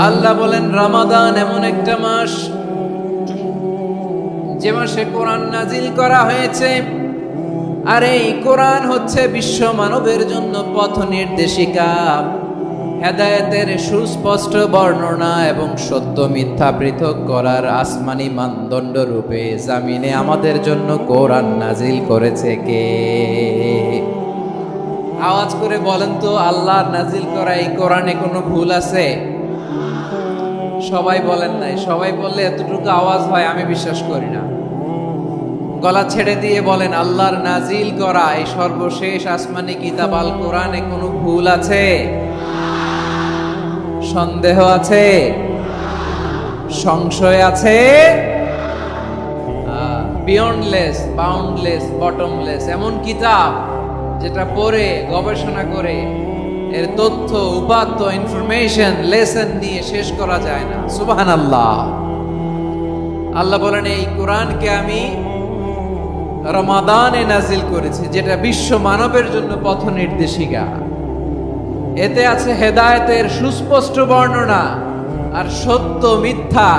আল্লাহ বলেন রমাদান এমন একটা মাস যে মাসে কোরআন নাজিল করা হয়েছে। আর এই কোরআন হচ্ছে বিশ্ব মানবের জন্য পথ নির্দেশিকা, হেদায়েতের সুস্পষ্ট বর্ণনা এবং সত্য মিথ্যা পৃথক করার আসমানি মানদণ্ড রূপে জামিনে আমাদের জন্য কোরআন নাজিল করেছে কে? আওয়াজ করে বলেন তো, আল্লাহ নাজিল করা এই কোরআনে কোনো ভুল আছে? সবাই বলেন নাই। সবাই বললে এতটুকু আওয়াজ হয় আমি বিশ্বাস করি না। গলা ছেড়ে দিয়ে বলেন, আল্লাহর নাজিল করা এই সর্বশেষ আসমানি কিতাব আল কোরআনে কোনো ভুল আছে? সন্দেহ আছে? সংশয় আছে? বিয়ন্ডলেস, বাউন্ডলেস, বটমলেস এমন কিতাব যেটা পড়ে গবেষণা করে এর তথ্য, উপাত্ত, ইনফরমেশন, লেসন নিয়ে শেষ করা যায় না। সুবহানাল্লাহ। আল্লাহ বলেন এই কোরআনকে আমি রমাদানে নাজিল করেছি, যেটা বিশ্ব মানবের জন্য পথ নির্দেশিকা। এতে আছে হেদায়েতের সুস্পষ্ট বর্ণনা আর সত্য মিথ্যা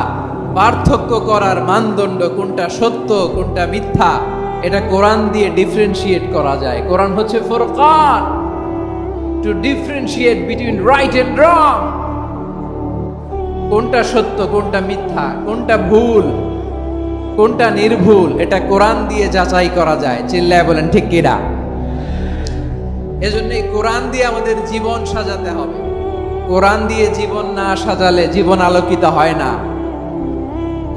পার্থক্য করার মানদণ্ড, কোনটা সত্য কোনটা মিথ্যা এটা কোরআন দিয়ে ডিফারেন্সিয়েট করা যায়। কোরআন হচ্ছে ফুরকান, to differentiate between right and wrong. কোনটা সত্য কোনটা মিথ্যা, কোনটা ভুল কোনটা নির্ভুল, এটা কোরআন দিয়ে যাচাই করা যায়। চিল্লায় বলেন ঠিক কিনা? এজন্য এই কোরআন দিয়ে আমাদের জীবন সাজাতে হবে। কোরআন দিয়ে জীবন না সাজালে জীবন আলোকিত হয় না।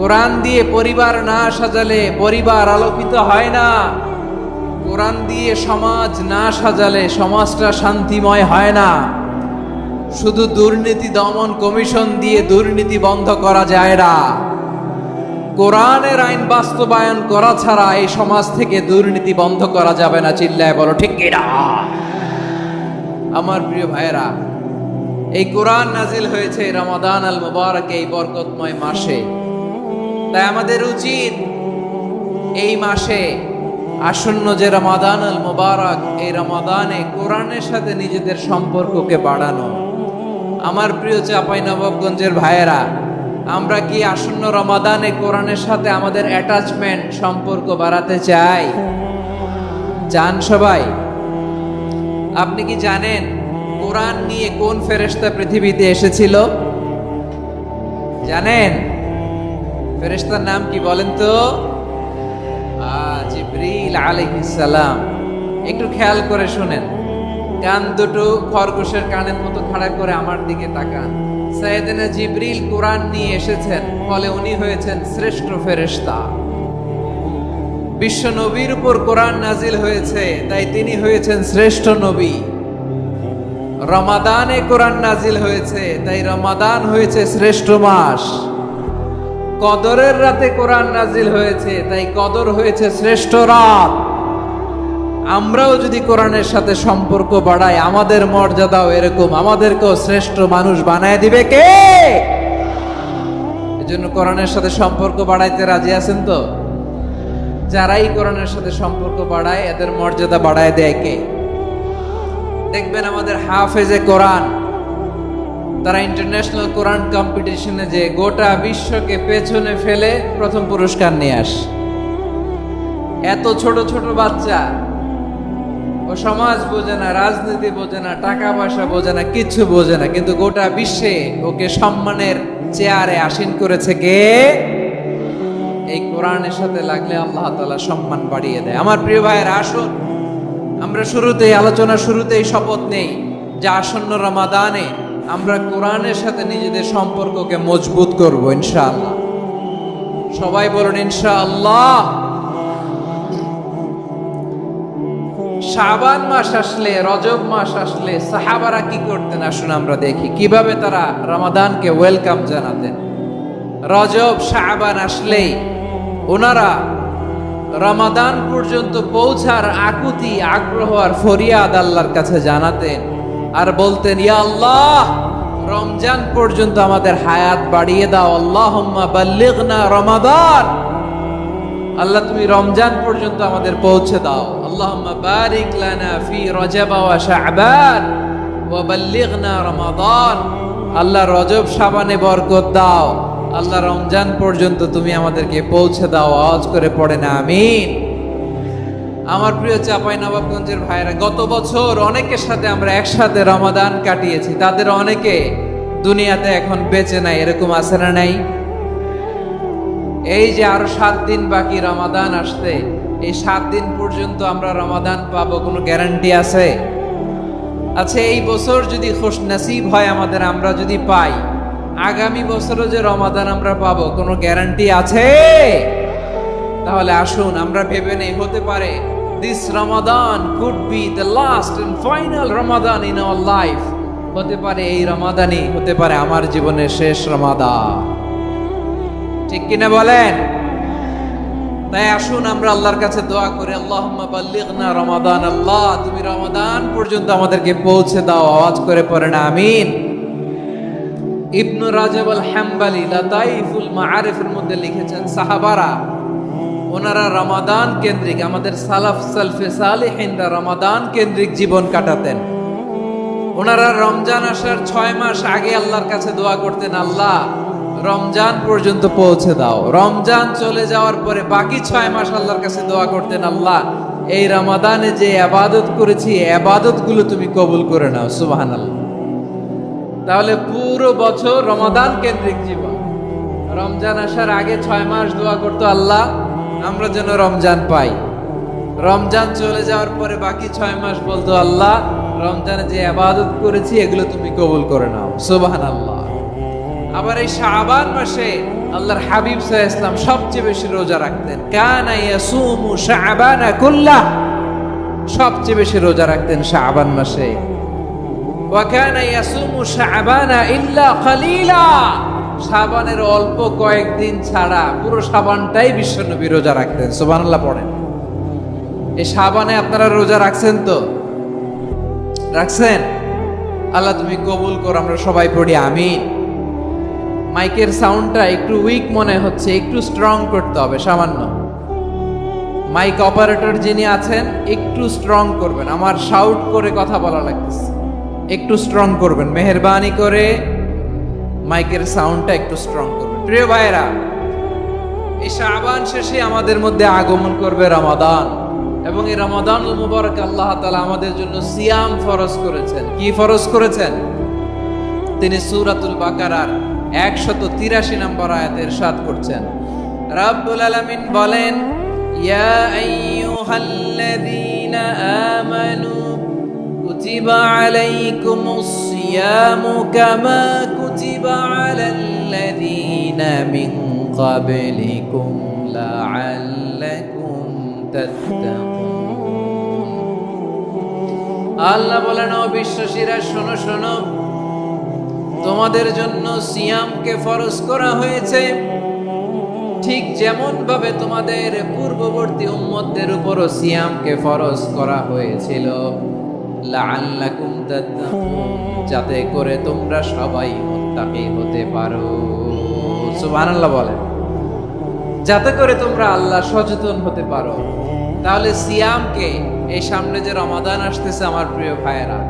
কোরআন দিয়ে পরিবার না সাজালে পরিবার আলোকিত হয় না। কোরআন দিয়ে সমাজ না সাজালে সমাজটা শান্তিময় হয় না। শুধু দুর্নীতি দমন কমিশন দিয়ে দুর্নীতি বন্ধ করা যায় না। কোরআনের আইন বাস্তবায়ন করা ছাড়া এই সমাজ থেকে দুর্নীতি বন্ধ করা যাবে না। চিল্লায় বলো ঠিক কিনা? আমার প্রিয় ভাইয়েরা, এই কোরআন নাজিল হয়েছে রমাদান আল মুবারক, এই বরকতময় মাসে। তাই আমাদের উচিত এই মাসে আসন্ন যে রমাদান আল মুবারক, এই রমাদানে কোরআনের সাথে নিজেদের সম্পর্ককে বাড়ানো। আমার প্রিয় চাঁপাইনবাবগঞ্জের ভাইয়েরা, আমরা কি আসন্ন রমাদানে কোরআনের সাথে আমাদের অ্যাটাচমেন্ট, সম্পর্ক বাড়াতে চাই? চান সবাই? আপনি কি জানেন কোরআন নিয়ে কোন ফেরেশতা পৃথিবীতে এসেছিল? জানেন? ফেরেশতার নাম কি বলেন তো? জিবরিল আলাইহিস সালাম। একটু খেয়াল করে শুনেন, কান দুটো খরগোশের কানের মতো খাড়া করে আমার দিকে তাকান। সাইয়েদনা জিবরিল কোরআন নিয়ে এসেছেন, ফলে উনি হয়েছেন শ্রেষ্ঠ ফেরেশতা। বিশ্ব নবীর উপর কোরআন নাজিল হয়েছে, তাই তিনি হয়েছেন শ্রেষ্ঠ নবী। রমাদানে কোরআন নাজিল হয়েছে, তাই রমাদান হয়েছে শ্রেষ্ঠ মাস। কদরের রাতে কোরআন নাজিল হয়েছে, তাই কদর হয়েছে শ্রেষ্ঠ রাত। আমরাও যদি কোরআনের সাথে সম্পর্ক বাড়াই, আমাদের মর্যাদাও এরকম, আমাদেরকেও শ্রেষ্ঠ মানুষ বানায় দিবে কে? এজন্য কোরআনের সাথে সম্পর্ক বাড়াইতে রাজি আছেন তো? যারাই কোরআনের সাথে সম্পর্ক বাড়ায় এদের মর্যাদা বাড়ায় দেয় কে? দেখবেন আমাদের হাফেজে কোরআন, তারা ইন্টারন্যাশনাল কোরআন কম্পিটিশনে যে গোটা বিশ্বকে পেছনে ফেলে প্রথম পুরস্কার নিয়ে আসে। এত ছোট ছোট বাচ্চা, ও সমাজ বোঝে না, রাজনীতি বোঝে না, টাকা পয়সা বোঝে না, কিচ্ছু বোঝে না, কিন্তু গোটা বিশ্বে ওকে সম্মানের চেয়ারে আসীন করেছে কে? এই কোরআনের সাথে লাগলে আল্লাহ তাআলা সম্মান বাড়িয়ে দেয়। আমার প্রিয় ভাইয়ের, আসুন আমরা শুরুতেই, আলোচনার শুরুতেই শপথ নেই যে আসন্ন রমাদানে আমরা কোরআনের সাথে নিজেদের সম্পর্ককে মজবুত করব ইনশাআল্লাহ। সবাই বলুন ইনশাআল্লাহ। শাবান মাস আসলে, রজব মাস আসলে সাহাবারা কি করতেন? আসুন আমরা দেখি কিভাবে তারা রমাদানকে ওয়েলকাম জানাতেন। রজব শাবান আসলেই ওনারা রমাদান পর্যন্ত পৌঁছার আকুতি, আগ্রহ আর ফরিয়াদ আল্লাহর কাছে জানাতেন আর বলতেন, ইয়া আল্লাহ, রমজান পর্যন্ত আমাদের হায়াত বাড়িয়ে দাও। আল্লাহুম্মা বাল্লিগনা রমাদান। আল্লাহ তুমি রমজান পর্যন্ত আমাদের পৌঁছে দাও। আল্লাহুম্মা বারিক লানা ফি রজব ওয়া শাবান ওয়া বাল্লিগনা রমাদান। আল্লাহ রজব শাবানে বরকত দাও, আল্লাহ রমজান পর্যন্ত তুমি আমাদেরকে পৌঁছে দাও। আওয়াজ করে পড়ে না আমিন। আমার প্রিয় চাঁপাইনবাবগঞ্জের ভাইরা, গত বছর অনেকের সাথে আমরা একসাথে রমাদান কাটিয়েছি, তাদের অনেকে দুনিয়াতে এখন বেঁচে নাই, এরকম আছে না নাই? এই যে আরো 7 দিন বাকি রমাদান আসতে, এই 7 দিন পর্যন্ত আমরা রমাদান পাবো, কোনো গ্যারান্টি আছে? আচ্ছা, এই বছর যদি খুশ নসিব হয় আমাদের, আমরা যদি পাই, আগামী বছরও যে রমাদান আমরা পাবো, কোনো গ্যারান্টি আছে? তাহলে আসুন আমরা ভেবে নেই, হতে পারে this Ramadan could be the last and final Ramadan in our life. হতে পারে এই রমাদানই হতে পারে আমার জীবনের শেষ রমাদান। ঠিক কিনা বলেন? তাই আসুন আমরা আল্লাহর কাছে দোয়া করি, আল্লাহুম্মা বাল্লিগনা রমাদান। আল্লাহ, তুমি রমাদান পর্যন্ত আমাদেরকে পৌঁছে দাও। আওয়াজ করে পড়েন আমিন। ইবনু রাজব আল হাম্বলি লাতাইফুল মাআরিফের মধ্যে লিখেছেন, সাহাবারা ওনারা রমাদান কেন্দ্রিক, আমাদের সালাফ সালফে সালেহিনরা রমাদান কেন্দ্রিক জীবন কাটাতেন। ওনারা রমজান আসার 6 মাস আগে আল্লাহর কাছে দোয়া করতেন, আল্লাহ রমজান পর্যন্ত পৌঁছে দাও। রমজান চলে যাওয়ার পরে বাকি 6 মাস আল্লাহর কাছে দোয়া করতেন, আল্লাহ এই রমাদানে যে ইবাদত করেছি, ইবাদত গুলো তুমি কবুল করে নাও। সুবহানাল্লাহ। তাহলে পুরো বছর রমাদান কেন্দ্রিক জীবন। রমজান আসার আগে 6 মাস দোয়া করতো, আল্লাহ আমরা যেন রমজান পাই। রমজান চলে যাওয়ার পরে বাকি 6 মাস বলতো, আল্লাহ রমজানে যে ইবাদত করেছি এগুলো তুমি কবুল করে নাও। সুবহানাল্লাহ। আবার এই শাবান মাসে আল্লাহর হাবিব সাল্লাল্লাহু আলাইহি ওয়াসাল্লাম সবচেয়ে বেশি রোজা রাখতেন। কানা ইয়াসুমু শাবানা কুল্লাহ, সবচেয়ে বেশি রোজা রাখতেন শাবান মাসে। ওয়া কানা ইয়াসুমু শাবানা ইল্লা কালিলা, শাবানের অল্প কয়েকদিন ছাড়া পুরো শাবানটাই বিশ্বনবী রোজা রাখতেন। সুবহানাল্লাহ পড়েন। এই শাবানে আপনারা রোজা রাখছেন তো? রাখছেন? আল্লাহ তুমি কবুল করো। আমরা সবাই পড়ি আমিন। মাইকের সাউন্ডটা একটু উইক মনে হচ্ছে, একটু স্ট্রং করতে হবে সামান্য। মাইক অপারেটর যিনি আছেন একটু স্ট্রং করবেন, আমার শাউট করে কথা বলা লাগতেছে, একটু স্ট্রং করবেন মেহেরবানি করে। মাইকের সাউন্ডটা একটু স্ট্রং করবেন। প্রিয় ভাইরা, এই শাবান শেষে আমাদের মধ্যে আগমন করবে রমাদান, এবং এই রমাদানুল মুবারক আল্লাহ তাআলা আমাদের জন্য সিয়াম ফরজ করেছেন। কি ফরজ করেছেন? তিনি সূরাতুল বাকারার 183 নম্বর আয়াতে ইরশাদ করছেন, রাব্বুল আলামিন বলেন, ইয়া আইয়ুহাল্লাযীনা আমানু কুতিবা আলাইকুমুস সিয়ামু কামা কুতিবা আলাল্লাযীনা মিন ক্বাবলিকুম লাআল্লাকুম তাত্তাকুন। আল্লাহ বলেন, ও বিশ্বাসীরা শোনো শোনো, তোমাদের জন্য সিয়ামকে ফরজ করা হয়েছে, ঠিক যেমন ভাবে তোমাদের পূর্ববর্তী উম্মতদের উপরও সিয়ামকে ফরজ করা হয়েছিল, লাআল্লাকুম তাত্তাকুন, যাতে করে তোমরা সবাই মুত্তাকি হতে পারো। সুবহানাল্লাহ বলেন, যাতে করে তোমরা আল্লাহ সচেতন হতে পারো। তাহলে সিয়ামকে, এই সামনে যে রমাদান আসতেছে আমার প্রিয় ভাইয়েরা,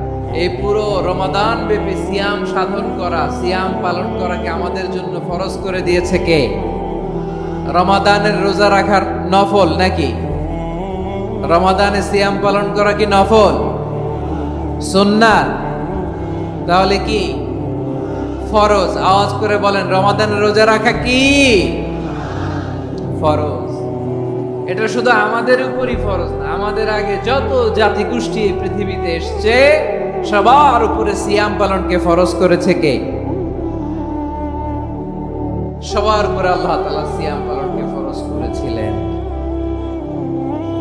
এই পুরো রমাদান ব্যাপী সিয়াম সাধন করা, সিয়াম পালন করাকে আমাদের জন্য ফরজ করে দিয়েছে কে? রমাদানের রোজা রাখার নফল নাকি? রমাদানে সিয়াম পালন করা কি নফল? সুন্নাত? তাহলে কি ফরজ? আওয়াজ করে বলেন, রমাদানের রোজা রাখা কি ফরজ? এটা শুধু আমাদের উপরই ফরজ না, আমাদের আগে যত জাতি গোষ্ঠী পৃথিবীতে এসছে সবার উপরে সিয়াম পালনকে ফরজ করেছে কে? সবার উপরে আল্লাহ তাআলা সিয়াম পালনকে ফরজ করেছিলেন।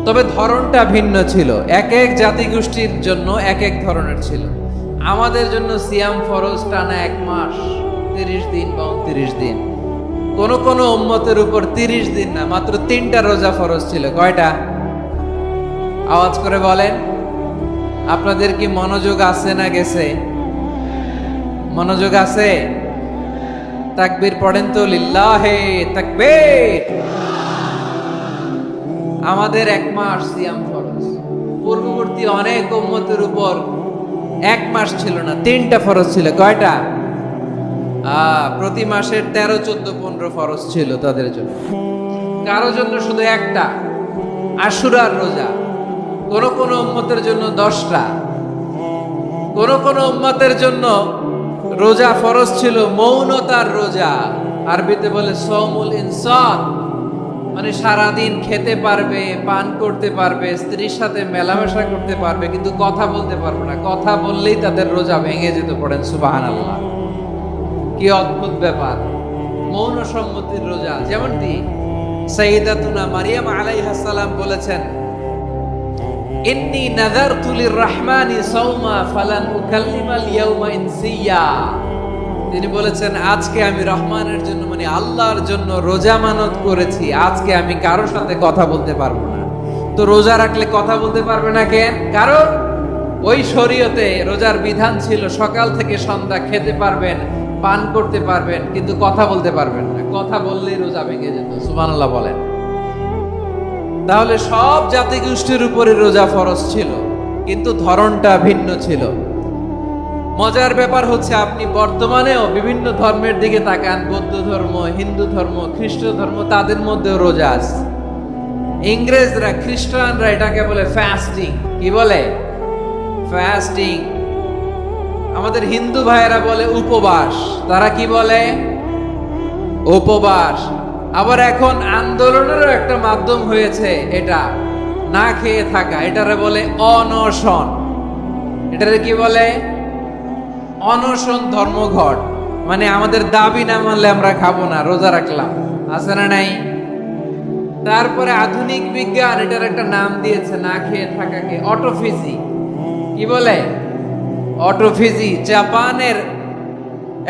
তবে ধরনটা ভিন্ন ছিল, এক এক জাতি গোষ্ঠীর জন্য এক এক ধরনের ছিল। আমাদের জন্য সিয়াম ফরজ টানা 1 মাস, 30 দিন বা 29 দিন। কোন কোন উম্মতের উপর 30 দিন না, মাত্র 3টা রোজা ফরজ ছিল। কয়টা? আওয়াজ করে বলেন। আপনাদের কি মনোযোগ আছে না গেছে? মনোযোগ আছে? তাকবীর পড়েন তো, লিল্লাহে তাকবীর। আমাদের 1 মাস সিয়াম ফরজ। পূর্ববর্তী অনেক উম্মতের উপর 1 মাস ছিল না, 3টা ফরজ ছিল। কয়টা? প্রতি মাসের 13, 14, 15 ফরজ ছিল তাদের জন্য। কারো জন্য শুধু একটা, আশুরার রোজা। কোন কোন উম্মতের জন্য 10টা, কোন কোন উম্মতের জন্য রোজা ফরজ ছিল মৌনতার রোজা। আরবিতে বলে সৌমুল ইনসান, মানে সারাদিন খেতে পারবে, পান করতে পারবে, স্ত্রীর সাথে মেলামেশা করতে পারবে, কিন্তু কথা বলতে পারবে না। কথা বললেই তাদের রোজা ভেঙে যেতে। পড়েন সুবহানাল্লাহ। কি অদ্ভুত ব্যাপার! মৌন সম্মতির রোজা। যেমনটি সাইয়্যিদাতুনা মারিয়াম আলাইহাস সালাম বলেছেন, ইন্নী নাযারতু লির-রাহমানি সাওমা ফালান উকাল্লিমাল ইয়াওমা ইনসিয়া। তিনি বলেছেন, আজকে আমি রহমানের জন্য, মানে আল্লাহর জন্য রোজা মানত করেছি, আজকে আমি কারোর সাথে কথা বলতে পারবো না। তো রোজা রাখলে কথা বলতে পারবে না কেন? কারণ ওই শরীয়তে রোজার বিধান ছিল সকাল থেকে সন্ধ্যা খেতে পারবেন, পান করতে পারবেন, কিন্তু কথা বলতে পারবেন না। কথা বললেই রোজা ভেঙে যেত। সুবহানাল্লাহ বলেন। তাহলে সব জাতিগোষ্ঠীর উপরে রোজা ফরজ ছিল, কিন্তু ধরনটা ভিন্ন ছিল। মজার ব্যাপার হচ্ছে, আপনি বর্তমানেও বিভিন্ন ধর্মের দিকে তাকান, বৌদ্ধ ধর্ম, হিন্দু ধর্ম, খ্রিস্ট ধর্ম, তাদের মধ্যেও রোজা আছে। ইংরেজরা, খ্রিস্টানরা এটাকে বলে ফাস্টিং। কি বলে? ফাস্টিং। আমাদের হিন্দু ভাইয়েরা বলে উপবাস। তারা কি বলে? উপবাস। আবার এখন আন্দোলনেরও একটা মাধ্যম হয়েছে এটা, না খেয়ে থাকা। এটারে বলে অনশন। এটারে কি বলে? অনশন ধর্মঘট। মানে আমাদের দাবি না মানলে আমরা খাবো না, রোজা রাখলাম। আছে না নাই? তারপরে আধুনিক বিজ্ঞান এটার একটা নাম দিয়েছে, না খেয়ে থাকাকে অটোফিজি। কি বলে? অটোফিজি। জাপানের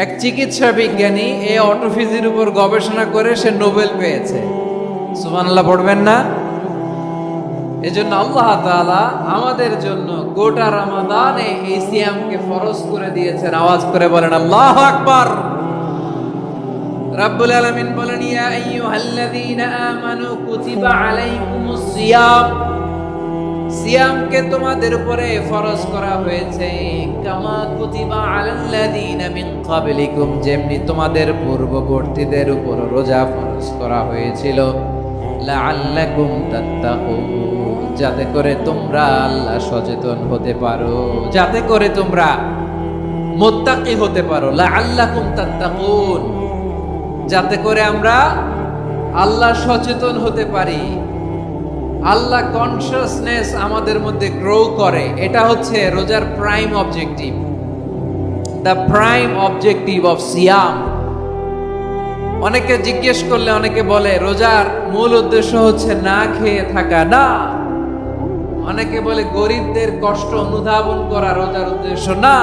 এক চিকিৎসা বিজ্ঞানী এই অটোফিজির উপর গবেষণা করে সে নোবেল পেয়েছে। সুবহানাল্লাহ পড়বেন না? এজন্য আল্লাহ তাআলা আমাদের জন্য গোটা রমাদানে এই সিয়ামকে ফরজ করে দিয়েছেন। আওয়াজ করে বলেন আল্লাহু আকবার। রাব্বুল আলামিন বলেন, ইয়া আইয়ুহাল্লাযীনা আমানু কুতিবা আলাইকুমুস সিয়াম। সিয়ামকে তোমাদের উপরে ফরজ করা হয়েছে, কামা কুতিবা আলাল্লাযীনা মিন ক্বাবলিকুম, যেমনি তোমাদের পূর্ববর্তীদের উপর রোজা ফরজ করা হয়েছিল, লাআল্লাকুম তাত্তাকুন, যাতে করে তোমরা আল্লাহ সচেতন হতে পারো, যাতে করে তোমরা মুত্তাকি হতে পারো। লাআল্লাকুম তাত্তাকুন, যাতে করে আমরা আল্লাহ সচেতন হতে পারি, আল্লাহ কনসিয়াসনেস আমাদের মধ্যে গ্রো করে। এটা হচ্ছে রোজার prime objective, the prime objective of সিয়াম। অনেকে জিজ্ঞেস করলে অনেকে বলে রোজার মূল উদ্দেশ্য হচ্ছে না খেয়ে থাকা। না, অনেকে বলে গরিবদের কষ্ট অনুধাবন করা রোজার উদ্দেশ্য। না,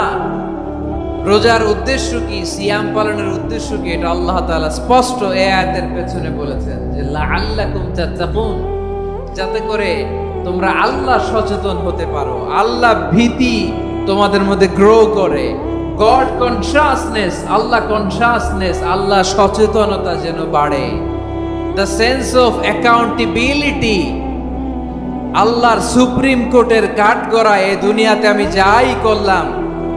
রোজার উদ্দেশ্য কি, সিয়াম পালনের উদ্দেশ্য কি, এটা আল্লাহ তাআলা স্পষ্ট এই আয়াতের পেছনে বলেছেন যে লাআল্লাকুম তাত্তাকুন, যাতে করে তোমরা আল্লাহ সচেতন হতে পারো, আল্লাহ ভীতি তোমাদের মধ্যে গ্রো করে। গড কনসিয়াসনেস, আল্লাহ কনসিয়াসনেস, আল্লাহ সচেতনতা যেন বাড়ে। দ্য সেন্স অফ অ্যাকাউন্টেবিলিটি, আল্লাহর সুপ্রিম কোর্টের কাঠগড়া এই দুনিয়াতে আমি যাই করলাম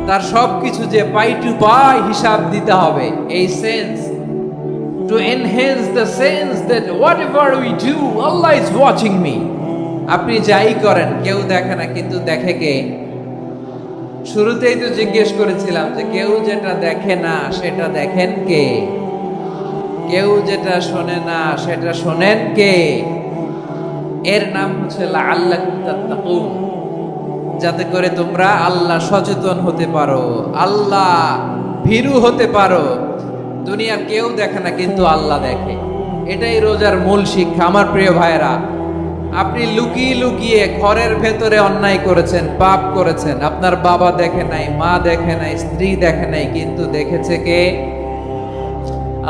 তার সবকিছু যে পাই টু পাই হিসাব দিতে হবে। এই sense, to enhance the sense that whatever we do, Allah is watching me. আপনি যাই করেন কেউ দেখে না, কিন্তু দেখে কে? শুরুতেই তো জিজ্ঞেস করেছিলাম যে কেউ যেটা দেখে না সেটা দেখেন কে? কেউ যেটা শোনে না সেটা শোনেন কে? এর নাম হচ্ছে লাআল্লাকুম তাত্তাকুন, যাতে করে তোমরা আল্লাহ সচেতন হতে পারো, আল্লাহ ভীরু হতে পারো। দুনিয়ার কেউ দেখে না, কিন্তু আল্লাহ দেখে। এটাই রোজার মূল শিক্ষা। আমার প্রিয় ভাইরা, আপনি লুকিয়ে লুকিয়ে ঘরের ভেতরে অন্যায় করেছেন, পাপ করেছেন, আপনার বাবা দেখে নাই, মা দেখে নাই, স্ত্রী দেখে নাই, কিন্তু দেখেছে কে?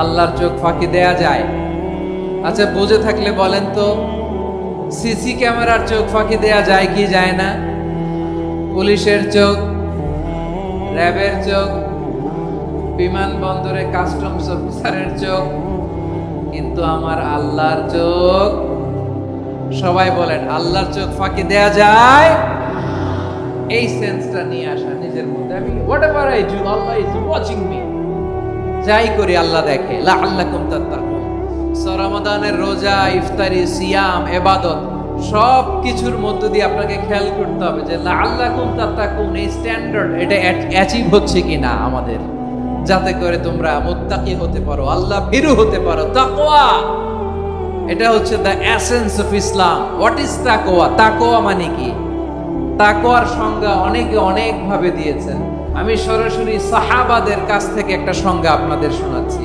আল্লাহর চোখ ফাঁকি দেয়া যায়? আচ্ছা, বুঝে থাকলে বলেন তো, সিসি ক্যামেরার চোখ ফাঁকি দেয়া যায় কি যায় না? পুলিশের চোখ, র্যাবের চোখ, বিমানবন্দরে কাস্টমস অফিসারের চোখ, কিন্তু আমার আল্লাহর চোখ? সবাই বলেন, আল্লাহর চোখ ফাঁকি দেয়া যায়? এই সেন্সটা নিয়ে আসা নিজের মধ্যে, আমি whatever I do, Allah is watching me. যাই করি আল্লাহ দেখে। লাআল্লাকুম তাত্তাকুন। রমাদানের রোজা, ইফতারি, সিয়াম, ইবাদত সব কিছুর মধ্য দিয়ে আপনাকে খেয়াল করতে হবে যে লাআল্লাকুম তাত্তাকুন এই স্ট্যান্ডার্ড এটা অ্যাচিভ হচ্ছে কিনা আমাদের, যাতে করে তোমরা মুত্তাকি হতে পারো, আল্লাহ ভীরু হতে পারো। তাকওয়া এটা হচ্ছে the essence of Islam. What is তাকওয়া? তাকওয়া মানে কি? তাকওয়ার সংজ্ঞা অনেকে অনেক ভাবে দিয়েছেন। আমি সরাসরি সাহাবাদের কাছ থেকে একটা সংজ্ঞা আপনাদের শোনাচ্ছি।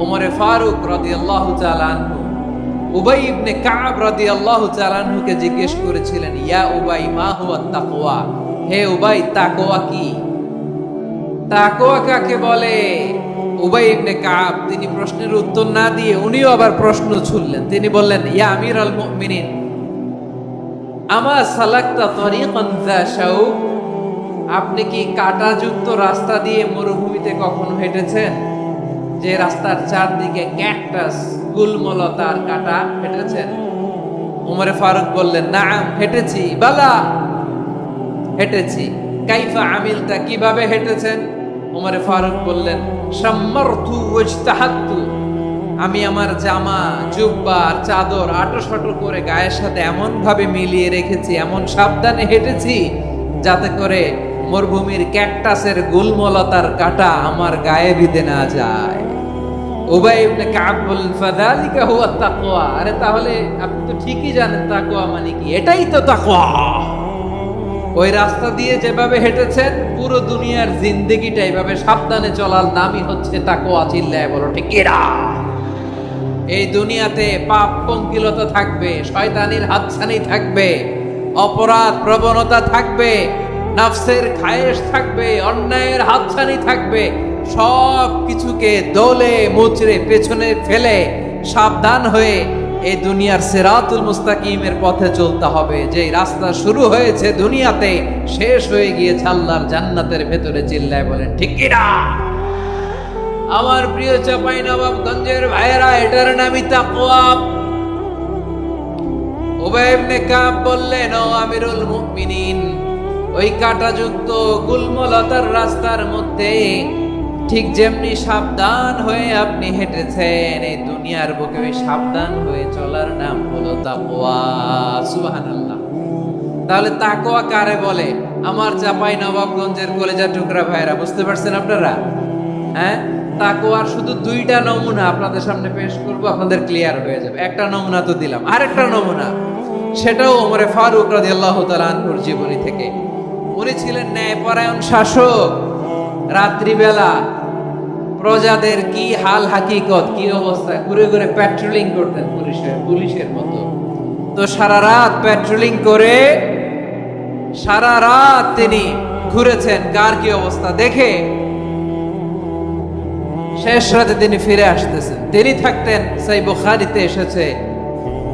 ওমরে ফারুক রাদিয়াল্লাহু তাআলা আনহু উবাই ইবনে কাব রাদিয়াল্লাহু তাআলা আনহুকে জিজ্ঞেস করেছিলেন, ইয়া উবাই মা হুয়া তাকওয়া? হে উবাই, তাকওয়া কি? তাকওয়া কাকে বলে? উবাই ইবনে কাব তিনি প্রশ্নের উত্তর না দিয়ে উনিও আবার প্রশ্ন ছুড়লেন। তিনি বললেন, ইয়া আমিরাল মুমিনিন, আমা সালাকতা তরিকান যা শাউক? আপনি কি কাঁটাযুক্ত রাস্তা দিয়ে মরুভূমিতে কখনো হেঁটেছেন? যে রাস্তার চারদিকে ক্যাকটাস, গুলমলতার কাঁটা, হেঁটেছেন? উমরে ফারুক বললেন, নাআম, হেঁটেছি। বালা, হেঁটেছি। কাইফা আমিলতা, কিভাবে হেঁটেছেন? উমরে ফারুক বললেন, শাম্মারতু ওয়াজতাহাদতু, আমি আমার জামা, জুব্বা আর চাদর আঁটো করে গায়ের সাথে এমন ভাবে মিলিয়ে রেখেছি, এমন সাবধানে হেঁটেছি যাতে করে মরুভূমির ক্যাকটাসের গুলমলতার কাঁটা আমার গায়ে বিঁধে না যায়। উবাই ইবনে কাব বললেন, ফাযালিকা হুয়া তাকওয়া। আরে তাহলে আপনি তো ঠিকই জানেন তাকওয়া মানে কি। এটাই তো তাকওয়া। ওই রাস্তা দিয়ে যেভাবে হেঁটেছেন, পুরো দুনিয়ার জিন্দেগিটা এইভাবে সাবধানে চলার নামই হচ্ছে তাকওয়া। চিল্লায় বলো ঠিক কিনা? এই দুনিয়াতে পাপ পঙ্কিলতা থাকবে, শয়তানির হাতছানি থাকবে, অপরাধ প্রবণতা থাকবে, নফসের খায়েশ থাকবে, অন্যায়ের হাতছানি থাকবে। সব কিছুকে দোলে মুচড়ে পেছনে ফেলে সাবধান হয়ে এই দুনিয়ার সিরাতুল মুস্তাকিমের পথে চলতে হবে। যে রাস্তা শুরু হয়েছে দুনিয়াতে, শেষ হয়ে গিয়েছে আল্লাহর জান্নাতের ভেতরে। চিল্লায় বলেন ঠিক কিনা? আমার প্রিয় চাঁপাইনবাবগঞ্জের ভাইয়েরা, এটার নামই তাকওয়া। উবাই ইবনে কাব বললেন, ও আমিরুল মুমিনিন, ওই কাঁটাযুক্ত গুলমলতার রাস্তার মধ্যে ঠিক যেমনি সাবধান হয়ে আপনি হেঁটেছেন, এই দুনিয়ার বুকে ওই সাবধান হয়ে চলার নাম হলো তাকওয়া। সুবহানাল্লাহ। তাহলে তাকওয়া কারে বলে? আমার চাঁপাইনবাবগঞ্জের কলেজা টুকরা ভাইয়েরা, বুঝতে পারছেন আপনারা? হ্যাঁ, তাকওয়ার শুধু দুইটা নমুনা আপনাদের সামনে পেশ করব, আপনাদের ক্লিয়ার হয়ে যাবে। একটা নমুনা তো দিলাম, আরেকটা নমুনা, সেটাও ওমরে ফারুক রাদিয়াল্লাহু তাআলা আনহুর জীবনী থেকে। উনি ছিলেন ন্যায়পরায়ণ শাসক। রাত্রিবেলা প্রজাদের কি হাল হাকিকত, কি অবস্থা, ঘুরে ঘুরে প্যাট্রোলিং করতেন পুলিশের মতো। তো সারা রাত প্যাট্রোলিং করে সারা রাত তিনি ঘুরেছেন কার কি অবস্থা দেখে। শেষ রাতে তিনি ফিরে আসতেছেন। তিনি থাকতেন, সেই বুখারীতে এসেছে,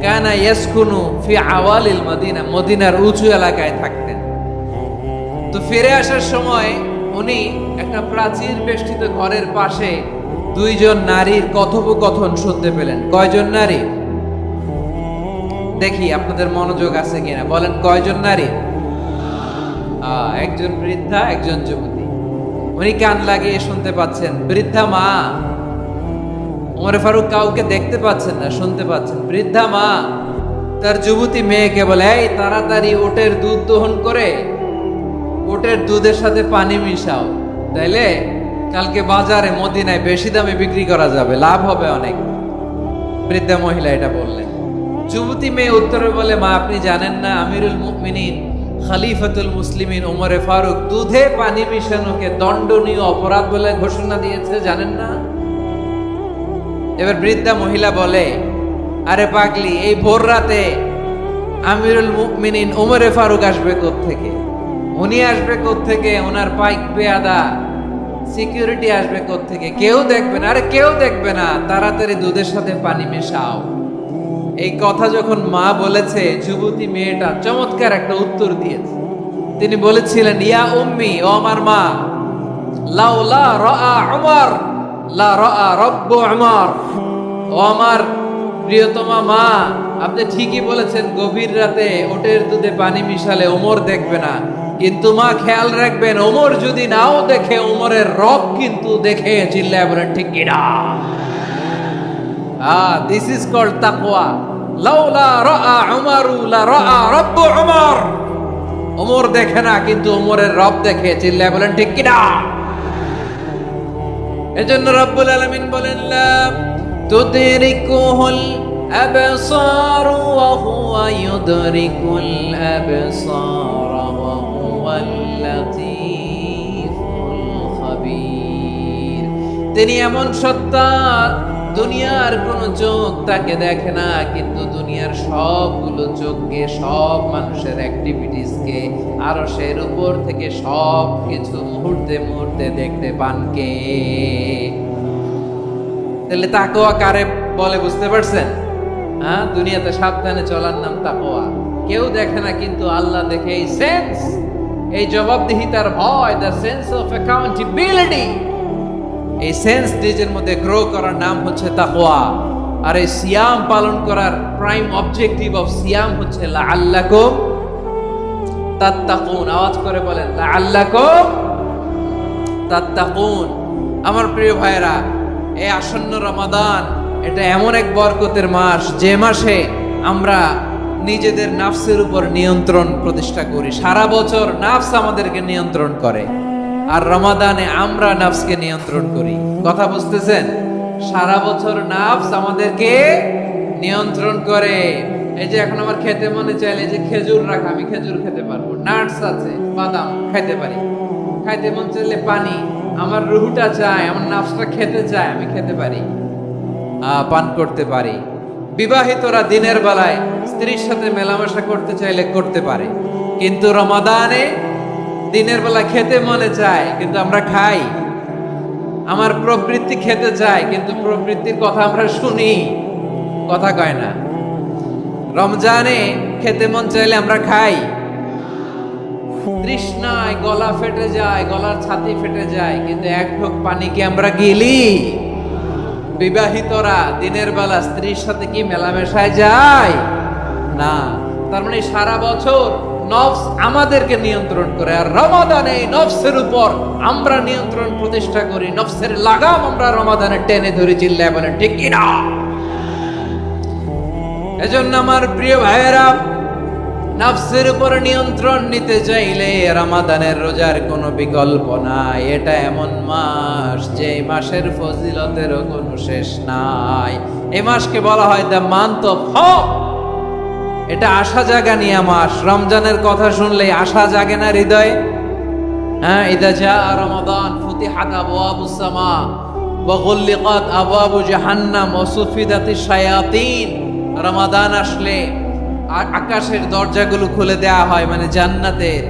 কানা ইয়াসকুনু ফি আওয়ালিল মদিনা, মদিনার উঁচু এলাকায় থাকতেন। তো ফিরে আসার সময় উনি একটা প্রাচীর বেষ্টিত ঘরের পাশে দুইজন নারীর কথোপকথন শুনতে পেলেন। কয়জন নারী? দেখি আপনাদের মনোযোগ আছে কিনা, বলেন কয়জন নারী? একজন বৃদ্ধা, একজন যুবতী। উনি কান লাগিয়ে শুনতে পাচ্ছেন। বৃদ্ধা মা, ওমর ফারুক কাউকে দেখতে পাচ্ছেন না, শুনতে পাচ্ছেন। বৃদ্ধা মা তার যুবতী মেয়েকে বলে, এই তাড়াতাড়ি ওটের দুধ দহন করে ওটের দুধের সাথে পানি মিশাও, তাইলে কালকে বাজারে মদিনায় বেশি দামে বিক্রি করা যাবে, লাভ হবে অনেক। বৃদ্ধা মহিলা এটা বললেন। যুবতী মেয়ে উত্তরে বলে, মা আপনি জানেন না আমিরুল মুমিনিন খলিফাতুল মুসলিমিন ওমরে ফারুক দুধে পানি মিশানোকে দণ্ডনীয় অপরাধ বলে ঘোষণা দিয়েছে, জানেন না? এবার বৃদ্ধা মহিলা বলে, আরে পাগলি, এই ভোর রাতে আমিরুল মুমিনিন ওমরে ফারুক আসবে কোত্থেকে? উনি আসবে কোত্থেকে? ওনার পাইক পেয়াদা সিকিউরিটি আসবে কোত্থেকে? কেউ দেখবে না। আরে কেউ দেখবে না, তাড়াতাড়ি দুধের সাথে পানি মেশাও। এই কথা যখন মা বলেছে, যুবতী মেয়েটা চমৎকার একটা উত্তর দিয়েছে। তিনি বলেছিলেন, ইয়া উম্মি, ও আমার মা, লাউলা রাআ উমর লা রাআ রব্বু উমর। ও আমার প্রিয়তমা মা, আপনি ঠিকই বলেছেন, গভীর রাতে ওটের দুধে পানি মিশালে ওমর দেখবে না, কিন্তু মা খেয়াল রাখবেন, ওমর যদি নাও দেখে, ওমরের রব কিন্তু দেখে। চিল্লায় বলেন ঠিক কিনা? দিস ইজ কল্ড তাকওয়া। লাউলা রাআ উমারু লা রাআ রাব্বু উমর। ওমর দেখে না, কিন্তু ওমরের রব দেখে। চিল্লায় বলেন ঠিক কিনা? এজন্য রব্বুল আলামিন বলেন, লা তুদরিকুহুল আবসার ওয়া হুয়া ইউদরিকুল আবসার ওয়া হুয়াল লাতীফুল খাবীর। তিনি এমন সত্তা, দুনিয়ার কোন চোখ তাকে দেখে না, কিন্তু দুনিয়ার সবগুলো চোখকে, সব মানুষের অ্যাক্টিভিটিসকে, আরশের উপর থেকে সব কিছু মুহূর্তে মুহূর্তে দেখতে পান কে? তাহলে তাকওয়া কারে বলে বুঝতে পারছেন? দুনিয়াতে সাবধানে চলার নাম তাকওয়া। কেউ দেখে না, কিন্তু আল্লাহ দেখে। এই সেন্স, এই জবাবদিহিতার ভয়, দ্য সেন্স অফ অ্যাকাউন্টেবিলিটি, এই সেন্স নিজের মধ্যে গ্রো করার নাম হচ্ছে তাকওয়া। আর এই সিয়াম পালন করার প্রাইম অবজেক্টিভ অফ সিয়াম হচ্ছে লাআল্লাকুম তাত্তাকুন। আওয়াজ করে বলেন, লাআল্লাকুম তাত্তাকুন। আমার প্রিয় ভাইরা, এই আসন্ন রমাদান, এটা এমন এক বরকতের মাস, যে মাসে আমরা নিজেদের নাফসের উপর নিয়ন্ত্রণ প্রতিষ্ঠা করি। সারা বছর নাফস আমাদেরকে নিয়ন্ত্রণ করে, আর রমাদানে আমরা নাফসকে নিয়ন্ত্রণ করি। কথা বুঝতেছেন? সারা বছর নাফস আমাদেরকে নিয়ন্ত্রণ করে। এই যে এখন আমার খেতে মনে চাইলে, যে খেজুর রাখা, আমি খেজুর খেতে পারবো, নাটস আছে, বাদাম খাইতে পারি। খাইতে মন চাইলে পানি, আমার রুহুটা চায়, আমার নাফসটা খেতে চায়, আমি খেতে পারি, পান করতে পারি। বিবাহিতরা দিনের বেলায় স্ত্রীর সাথে মেলামেশা করতে চাইলে করতে পারে, কিন্তু রমাদানে দিনের বেলা খেতে মনে চায়, কিন্তু আমরা খাই। আমার প্রবৃত্তি খেতে চায়, কিন্তু প্রবৃত্তির কথা আমরা শুনি, কথা কয় না। রমজানে খেতে মন চাইলে আমরা খাই, তৃষ্ণায় গলা ফেটে যায়, গলার ছাতি ফেটে যায়, কিন্তু এক ঢোক পানি কি আমরা গিলি? বিবাহিতরা দিনের বেলা স্ত্রীর সাথে কি মেলামেশায় যায়? না। তার মানে সারা বছর নফস আমাদেরকে নিয়ন্ত্রণ করে, আর রমাদানে নফসের উপর আমরা নিয়ন্ত্রণ প্রতিষ্ঠা করি। নফসের লাগাম আমরা রমাদানে টেনে ধরে। চিল্লায় বলেন ঠিক কিনা? এজন্য আমার প্রিয় ভাইয়েরা, নফসের উপর নিয়ন্ত্রণ নিতে চাইলে রমাদানের রোজার কোনো বিকল্প নাই। এটা এমন মাস, যে মাসের ফজিলতেরও কোনো শেষ নাই। এই মাসকে বলা হয় দ্য মান্থ অফ হোপ। এটা আশা জাগানিয়া মাস। রমজানের কথা শুনলেই আশা জাগে না হৃদয়ে? ইদা জা রমাদান ফুতিহাত আবওয়াবুস সামা ওয়া গুল্লিকাত আবওয়াবু জাহান্নাম ওয়া সুফিদাতিশ শায়াতিন। রমাদান আসলে আকাশের দরজাগুলো খুলে দেয়া হয়, মানে জান্নাতের।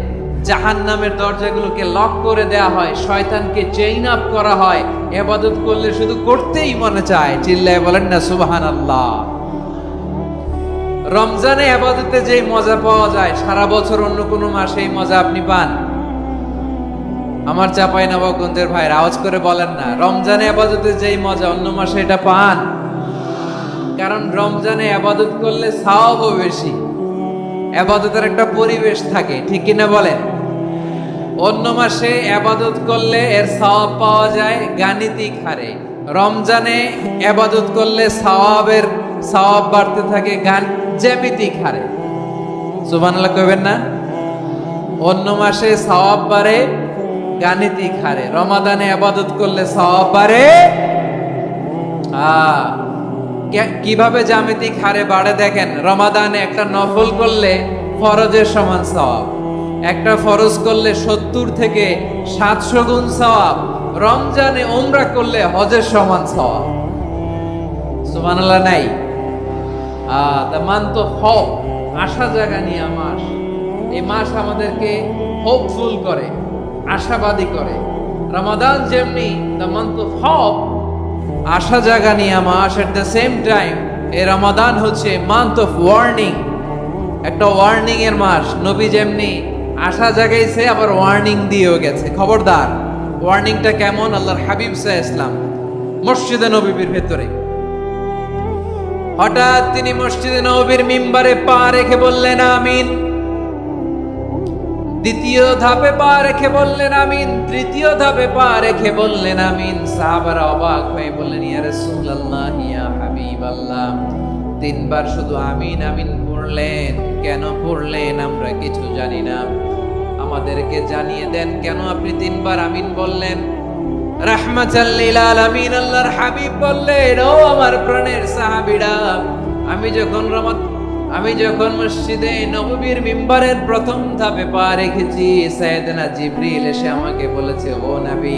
জাহান্নামের দরজাগুলোকে লক করে দেয়া হয়, শয়তানকে চেইন আপ করা হয়। ইবাদত করলে শুধু করতেই মনে চায়। চিল্লায় বলেন না সুবহানাল্লাহ। রমজানে ইবাদতে যে মজা পাওয়া যায়, সারা বছর অন্য কোনো মাসে এই মজা আপনি পান? আমার চাঁপাইনবাবগঞ্জের ভাইরা আওয়াজ করে বলেন না, রমজানে ইবাদতে যেই মজা অন্য মাসে এটা পান? কারণ রমজানে ইবাদত করলে সওয়াবও বেশি, ইবাদতের একটা পরিবেশ থাকে, ঠিক কিনা বলেন? অন্য মাসে ইবাদত করলে এর সওয়াব পাওয়া যায় গাণিতিক হারে, রমজানে ইবাদত করলে সওয়াব বাড়তে থাকে জ্যামিতিক হারে। সুবহানাল্লাহ কইবেন না? অন্য মাসে সওয়াব বাড়ে গাণিতিক হারে, রমাদানে ইবাদত করলে সওয়াব বাড়ে কিভাবে জ্যামিতিক হারে বাড়ে দেখেন। রমাদানে একটা নফল করলে ফরজের সমান সওয়াব, একটা ফরজ করলে 70 থেকে 700 গুণ সওয়াব। রমজানে উমরা করলে হজের সমান সওয়াব। সুবহানাল্লাহ নাই? দ্য মান্থ অফ হোপ, আশা জাগানিয়া মাস। এই মাস আমাদেরকে হোপফুল করে, আশাবাদী করে। রমাদান যেমনি দ্য মান্থ অফ হোপ, আশা জাগানিয়া মাস, এট দ্য সেম টাইম এই রমাদান হচ্ছে মান্থ অফ ওয়ার্নিং, একটা ওয়ার্নিং এর মাস। নবী যেমনি আশা জাগাইছে, আবার ওয়ার্নিং দিয়েও গেছে, খবরদার। ওয়ার্নিংটা কেমন? আল্লাহর হাবিব সাল্লাল্লাহু আলাইহি ওয়াসাল্লাম মসজিদে নববীর ভেতরে হঠাৎ তিনি মসজিদে নববীর মিম্বারে পা রেখে বললেন আমিন। দ্বিতীয় ধাপে পা রেখে বললেন আমিন, তৃতীয় ধাপে পা রেখে বললেন আমিন। সাহাবারা অবাক হয়ে বললেন, ইয়া রাসূলুল্লাহ, ইয়া হাবিবাল্লাহ, তিনবার শুধু আমিন আমিন পড়লেন, কেন পড়লেন আমরা কিছু জানি না, আমাদেরকে জানিয়ে দেন কেন আপনি তিনবার আমিন বললেন। রাহমাতাল লিল আলামিন আল্লাহর হাবিব বললেন, ও আমার প্রাণের সাহাবীরা, আমি যখন মসজিদে নববীর মিম্বারের প্রথম ধাপে পা রেখেছি, সাইয়েদনা জিবরিল এসে আমাকে বলেছে, ও নবী,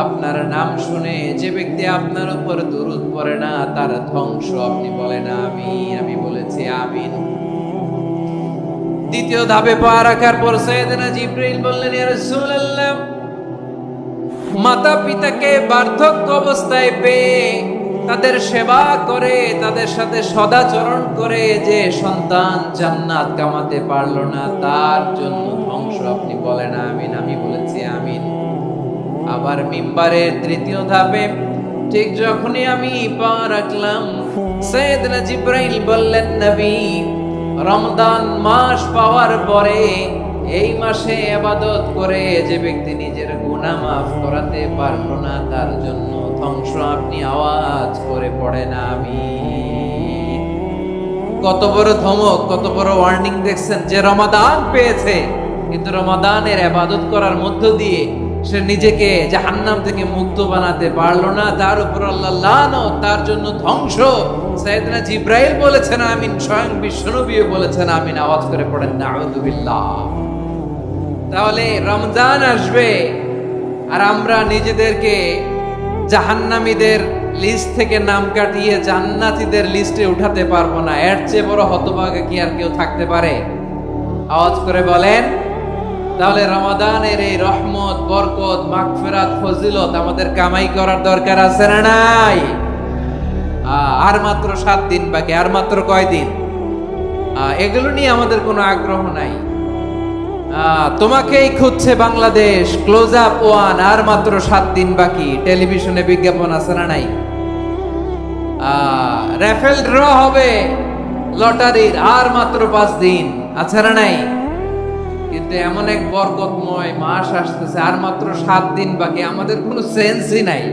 আপনার নাম শুনে যে ব্যক্তি আপনার উপর দুরূদ পড়ে না তার ধ্বংস আপনি বলেন আমিন। আমি বলেছি আমিন। দ্বিতীয় ধাপে পা রাখার পর সাইয়েদনা জিবরিল বললেন, ইয়া রাসূলুল্লাহ, মাতা পিতাকে বার্ধক্য অবস্থায় পেয়ে তাদের সেবা করে, তাদের সাথে সদাচরণ করে যে সন্তান জান্নাত কামাতে পারলো না তার জন্য ধ্বংস আপনি বলেন আমিন। আমি বলেছি আমিন। আবার মিম্বারের তৃতীয় ধাপে ঠিক যখনই আমি পা রাখলাম, সাইয়েদনা জিবরাইল বললেন, নবী, রমজান মাস পাওয়ার পরে এই মাসে ইবাদত করে যে ব্যক্তি নিজের গুনাহ মাফ করাতে পারলো না তার জন্য ধ্বংস আপনি আওয়াজ করে পড়েন আমিন। কত বড় ধমক, কত বড় ওয়ার্নিং দেখছেন, যে রমাদান পেয়েছে কিন্তু রমাদানের ইবাদত করার মধ্য দিয়ে সে নিজেকে জাহান্নাম থেকে মুক্ত বানাতে পারলো না, তার উপর আল্লাহ লানত, তার জন্য ধ্বংস। সাইয়েদনা জিবরাইল বলেছেন আমিন, স্বয়ং বিশ্বনবীও বলেছেন আমিন। আওয়াজ করে পড়েন নাউযুবিল্লাহ। তাহলে রমজান আসবে আর আমরা নিজেদেরকে জাহান্নামীদের লিস্ট থেকে নাম কাটিয়ে জান্নাতীদের লিস্টে উঠাতে পারবো না। এর চেয়ে বড় হতভাগা কি আর কেউ থাকতে পারে? আওয়াজ করে বলেন। তাহলে রমাদানের এই রহমত, বরকত, মাগফিরাত, ফজিলত আমাদের কামাই করার দরকার আছে না নাই? আর মাত্র 7 দিন বাকি। আর মাত্র কয় দিন? এগুলো নিয়ে আমাদের কোনো আগ্রহ নাই। তোমাকেই খুঁজছে বাংলাদেশ, ক্লোজ আপ 1, আর মাত্র 7 দিন বাকি। টেলিভিশনে বিজ্ঞাপন আছে না নাই? রাফেল ড্র হবে লটারির, আর মাত্র 5 দিন, আছে না নাই? কিন্তু এমন এক বরকতময় মাস আসতেছে, আর মাত্র 7 দিন বাকি। আমাদের কোনো সেন্সই নাই,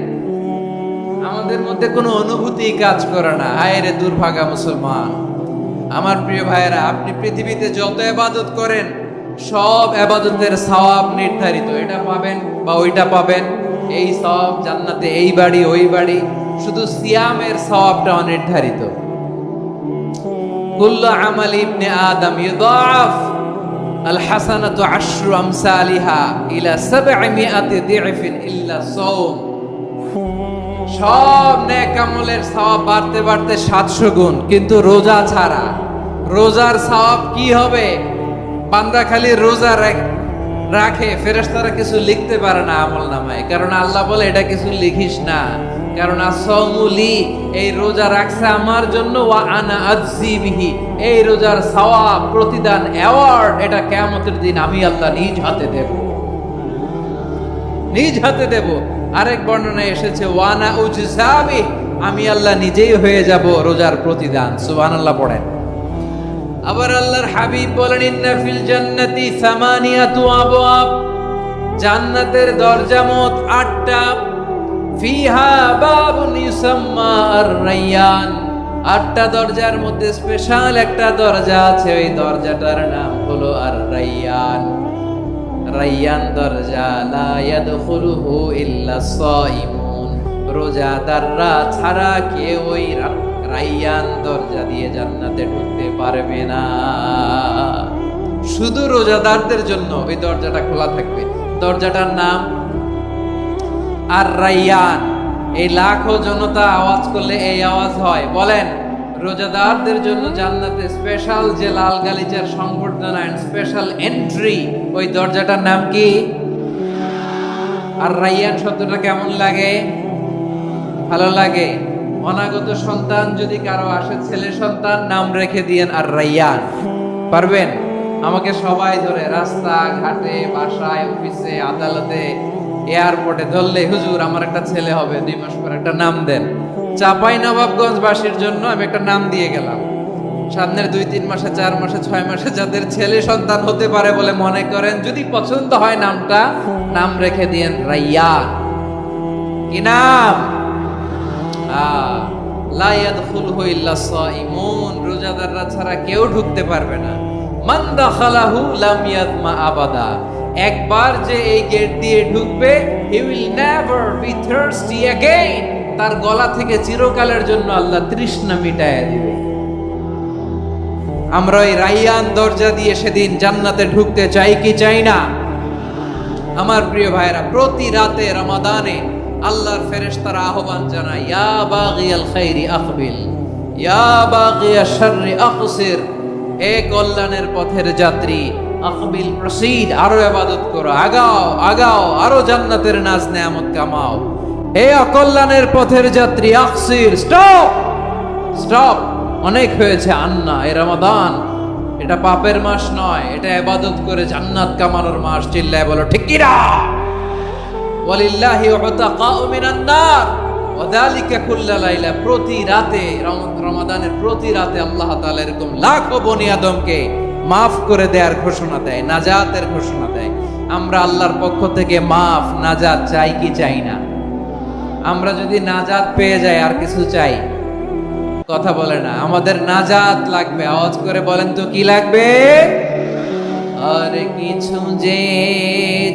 আমাদের মধ্যে কোনো অনুভূতি কাজ করে না। হায় রে দুর্ভাগা মুসলমান। আমার প্রিয় ভাইয়েরা, আপনি পৃথিবীতে যত ইবাদত করেন সব ইবাদতের সওয়াব নির্ধারিত। এটা পাবেন বা ওইটা পাবেন, এই সওয়াব জান্নাতে, এই বাড়ি ওই বাড়ি। শুধু সিয়ামের সওয়াবটা অনির্ধারিত। কুল্লু আমাল ইবনে আদম ইউদাফ আল হাসানাতু আশরু আমসালিহা ইলা 700 দি'ফিন ইল্লা সাওম। সব নেক আমলের সওয়াব বাড়তে বাড়তে 700 গুণ, কিন্তু রোজা ছাড়া। রোজার সওয়াব কি হবে? বান্দা খালি রোজা রাখে, ফেরেশতারা কিছু লিখতে পারে না আমলনামায়, কারণ আল্লাহ বলে এটা কিছু লিখিস না, কারণ আসসাউমুলি, এই রোজা রাখছে আমার জন্য, ওয়া আনা আজজি বিহি, এই রোজার সওয়াব, প্রতিদান, অ্যাওয়ার্ড, এটা কিয়ামতের দিন আমি আল্লাহ নিজ হাতে দেব, নিজ হাতে দেব। আরেক বর্ণনায় এসেছে ওয়ানা উজসাবি, আমি আল্লাহ নিজেই হয়ে যাব রোজার প্রতিদান। সুবহানাল্লাহ পড়েন। আবার আল্লাহর হাবিব বলেন, ইন্না ফিল জান্নাতি 8 আবওয়াব, জান্নাতের দরজা মোট 8টা। ফিহা বাবুন ইউসাম্মা আর-রায়্যান, 8টা দরজার মধ্যে স্পেশাল একটা দরজা আছে, ওই দরজাটার নাম হলো আর-রায়্যান। রায়্যান দরজা, লা ইয়াদখুলুহু ইল্লা সাইমুন, রোজাদাররা ছাড়া কেউ ওই রায়্যান দরজা দিয়ে জান্নাতে ঢুকতে পারবে না। শুধু রোজাদারদের জন্য ওই দরজাটা খোলা থাকবে। দরজাটার নাম আর-রায়্যান। এই লাখো জনতা আওয়াজ করলে এই আওয়াজ হয়। বলেন, রোজাদারদের জন্য জান্নাতে স্পেশাল যে লাল গালিচার সংবর্ধনা এন্ড স্পেশাল এন্ট্রি, ওই দরজাটার নাম কি? আর-রায়্যান শব্দটা কেমন লাগে? ভালো লাগে। অনাগত সন্তান যদি কারো আসে, ছেলে সন্তান, নাম রেখে দিয়েন আর-রায়্যান। পারবেন? আমাকে সবাই ধরে রাস্তা ঘাটে, বাসায়, অফিসে, আদালতে, এয়ারপোর্টে ধরলে, হুজুর আমার একটা ছেলে হবে 2 মাস পর, একটা নাম দেন। চাঁপাইনবাবগঞ্জবাসীর জন্য আমি একটা নাম দিয়ে গেলাম, সামনের 2-3 মাসে, 4 মাসে, 6 মাসে যাদের ছেলে সন্তান হতে পারে বলে মনে করেন, যদি পছন্দ হয় নামটা, নাম রেখে দিয়েন রাইয়ান। কি নাম? লা ইয়াদখুলহু ইল্লা সাইমুন, রোজাদাররা ছাড়া কেউ ঢুকতে পারবে না। মান দাখালাহু লাম ইয়াদমা আবাদা, একবার যে এই গেট দিয়ে ঢুকবে, he will never be thirsty again, তার গলা থেকে চিরকালের জন্য আল্লাহ তৃষ্ণা মিটায়া দিবে। আমরা এই রাইয়ান দরজা দিয়ে সেদিন জান্নাতে ঢুকতে চাই কি চাই না? আমার প্রিয় ভাইরা, প্রতি রাতে রমাদানে আল্লাহর ফেরেশতারা আহ্বান জানায়, ইয়া বাগিয়াল খাইরি আকবিল, ইয়া বাগিয়াশ শাররি আকসির, হে কল্যাণের পথের যাত্রী, আকবিল প্রসিড, আরো ইবাদত করো, আগাও আগাও, আরো জান্নাতের নাজ নেয়ামত কামাও। হে অকল্যাণের পথের যাত্রী, আকসির, স্টপ স্টপ, অনেক হয়েছে আন্না। এই রমাদান এটা পাপের মাস নয়, এটা ইবাদত করে জান্নাত কামানোর মাস। চিল্লায় বলো ঠিক কি না? ওয়ালিল্লাহি উতাকাউ মিনান নার ওয়া যালিকা কুল্লা লাইলা, প্রতি রাতে, রমাদানের প্রতি রাতে আল্লাহ তাআলা এরকম লাখো বনি আদমকে মাফ করে দেওয়ার ঘোষণা দেয়, নাজাতের ঘোষণা দেয়। আমরা আল্লাহর পক্ষ থেকে মাফ, নাজাত চাই কি চাই না? আমরা যদি নাজাত পেয়ে যাই আর কিছু চাই? কথা বলে না। আমাদের নাজাত লাগবে, আওয়াজ করে বলেন তো কি লাগবে? আর কিছু যে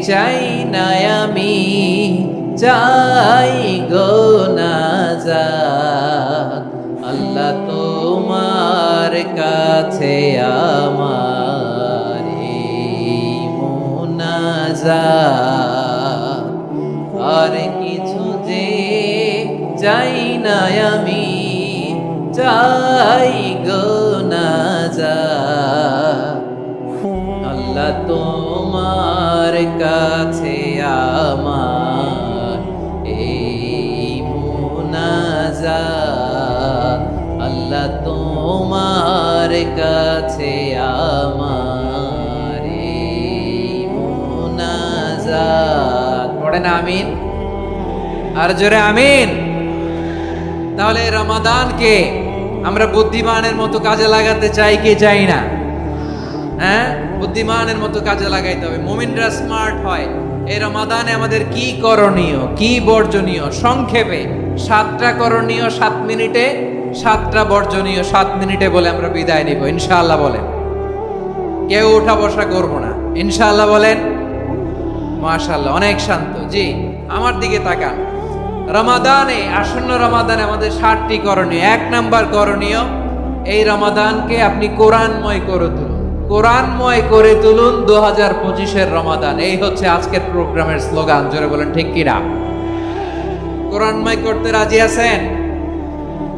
চাই না আমি, চাই গো নাজাত, আল্লাহ তোমার কাছে আমার এই মুনাজাত। আর কিছু যে চাই না আমি, চাই গো নাজাত, আল্লাহ তোমার কাছে আমার এই মুনাজাত, আল্লাহ তোমার কাছে আমার এই মুনাজাত। পড়েন আমিন, আর জোরে আমিন। তাহলে রমাদানকে আমরা বুদ্ধিমানের মতো কাজে লাগাতে চাই কি চাই না? হ্যাঁ, বুদ্ধিমানের মতো কাজে লাগাইতে হবে। মুমিনরা স্মার্ট হয়। এই রমাদানে আমাদের কি করণীয়, কি বর্জনীয়? সংক্ষেপে 7টা করণীয় 7 মিনিটে, 7টা বর্জনীয় 7 মিনিটে বলে আমরা বিদায় নিব ইনশাআল্লাহ। বলেন, কেউ উঠা বসা করব না ইনশাআল্লাহ। বলেন মাশাআল্লাহ, অনেক শান্ত। জি, আমার দিকে তাকান। রমাদানে, আসন্ন রমাদানে আমাদের 7টি করণীয়। 1 নাম্বার করণীয়, এই রমাদানকে আপনি কোরআনময় করে তুলুন। কোরআনময় করে তুলুন 2025-এর রমাদান। এই হচ্ছে আজকের প্রোগ্রামের স্লোগান। জোরে বলেন ঠিক কি না? কোরআনময় করতে রাজি আছেন?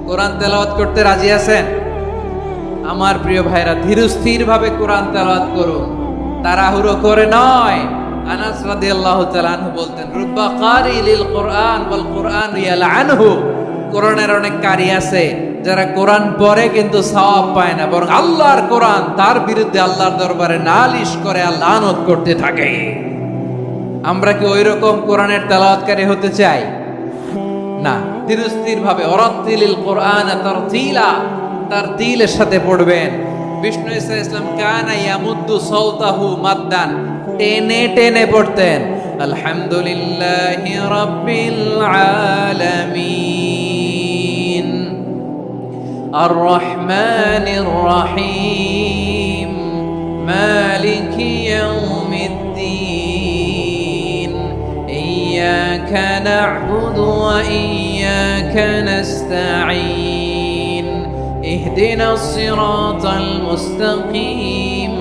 কোরআন তেলাওয়াত করতে রাজি আছেন? আমার প্রিয় ভাইরা, ধীরস্থির ভাবে কোরআন তেলাওয়াত করুন, তাড়াহুড়ো করে নয়। আনাস রাদিয়াল্লাহু তাআলা আনহু বলতেন, রুব্বা কারি লিল কোরআন ওয়াল কোরআন ইয়ালআনহু, কোরআনের অনেক কারি আছে যারা কোরআন পড়ে কিন্তু সওয়াব পায় না, বরং আল্লাহর কোরআন তার বিরুদ্ধে আল্লাহর দরবারে নালিশ করে, লানত করতে থাকে। আমরা কি ওই রকম কোরআনের তেলাওয়াতকারী হতে চাই? না। ধীরস্থির ভাবে, ওয়ারাত্তিলিল কোরআন তারতিলা, তারতিলের সাথে পড়বেন। বিষ্ণু ঈসা ইসলাম কানা ইয়ামুদ্দু সাওতাহু মাদ্দান, টেনে টেনে পড়তেন। আলহামদুলিল্লাহি রাব্বিল আলামিন আর রহমানির রহিম মালিকি ইয়াউমিদ্দিন ইয়্যাকা না'বুদু ওয়া ইয়্যাকা নাস্তাঈন ইহদিনাস সিরাতাল মুস্তাকিম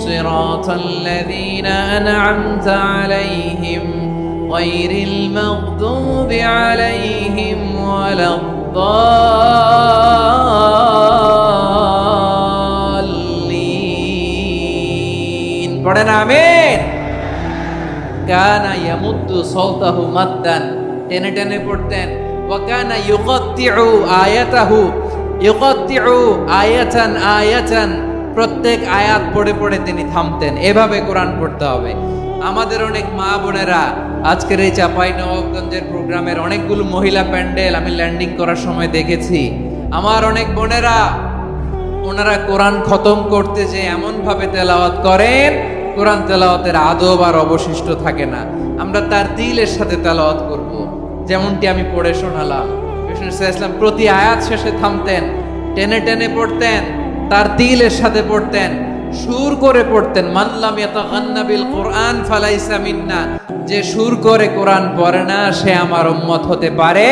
صراط الذين أنعمت عليهم غير المغضوب عليهم ولا الضالين. পড়েন আমিন। কানা ইয়ামুদ্দু সাওতাহু মাদ্দান, টেনে টেনে পড়তেন। ওয়া কানা ইউকাত্তিউ আয়াতাহু, ইউকাত্তিউ আয়াতান আয়াতান, প্রত্যেক আয়াত পড়ে পড়ে তিনি থামতেন। এভাবে কোরআন পড়তে হবে। আমাদের অনেক মা বোনেরা, আজকের এই চাঁপাইনবাবগঞ্জের প্রোগ্রামের অনেকগুলো মহিলা প্যান্ডেল আমি ল্যান্ডিং করার সময় দেখেছি। আমার অনেক বোনেরা ওনারা কোরআন খতম করতে যে এমন ভাবে তেলাওয়াত করেন, কোরআন তেলাওয়াতের আদব আর অবশিষ্ট থাকে না। আমরা তার দিলের সাথে তেলাওয়াত করব, যেমনটি আমি পড়ে শোনালাম। বিষ্ণু ইসলাম প্রতি আয়াত শেষে থামতেন, টেনে টেনে পড়তেন, তার দিলের সাথে পড়তেন, সুর করে পড়তেন। মানলাম ইয়াতাগান্না বিল কোরআন ফালাইসা মিন্না, যে সুর করে কোরআন পড়ে না সে আমার উম্মত হতে পারে।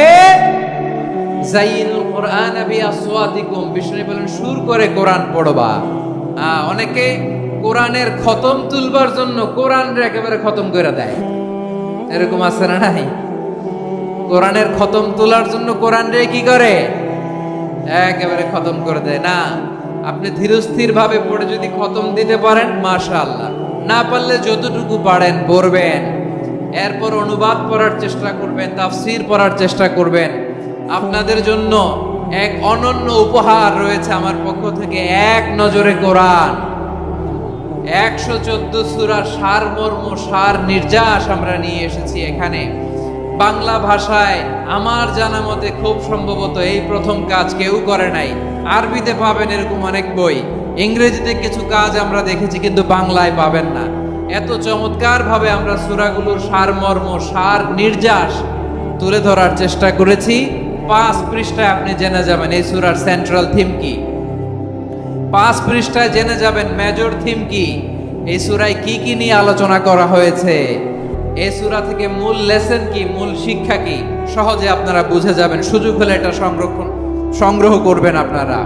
জাইনুল কোরআন বিআসওয়াতিকুম, বিষ্ণু বলেন সুর করে কোরআন পড়বা। অনেকে কোরআনের খতম তুলবার জন্য কোরআনরে একেবারে খতম করে দেয়, এরকম আছে না নাই? কোরআনের খতম তোলার জন্য কোরআনরে কি করে? একেবারে খতম করে দেয়। না, আপনি ধীরস্থির ভাবে পড়ে যদি খতম দিতে পারেন মাশাআল্লাহ, না পারলে যতটুকু পারেন পড়বেন। এরপর অনুবাদ পড়ার চেষ্টা করবেন, তাফসীর পড়ার চেষ্টা করবেন। আপনাদের জন্য এক অনন্য উপহার রয়েছে আমার পক্ষ থেকে, এক নজরে কোরআন। 114 সূরার সারমর্ম, সার নির্যাস আমরা নিয়ে এসেছি এখানে বাংলা ভাষায়। আমার জানা মতে খুব সম্ভবত এই প্রথম কাজ কেউ করে নাই। আরবিতে পাবেন এরকম অনেক বই, ইংরেজিতে কিছু কাজ আমরা দেখেছি, কিন্তু বাংলায় পাবেন না। এত চমৎকার ভাবে আমরা সূরাগুলোর সারমর্ম, সার নির্যাস তুলে ধরার চেষ্টা করেছি। 5 পৃষ্ঠায় আপনি জেনে যাবেন এই সূরার সেন্ট্রাল থিম কি। 5 পৃষ্ঠায় জেনে যাবেন মেজর থিম কি, এই সূরায় কি কি নিয়ে আলোচনা করা হয়েছে, এই সূরা থেকে মূল লেসন কি, মূল শিক্ষা কি, সহজে আপনারা বুঝে যাবেন। সুযোগ হলে এটা সংগ্রহ করবেন। আপনারা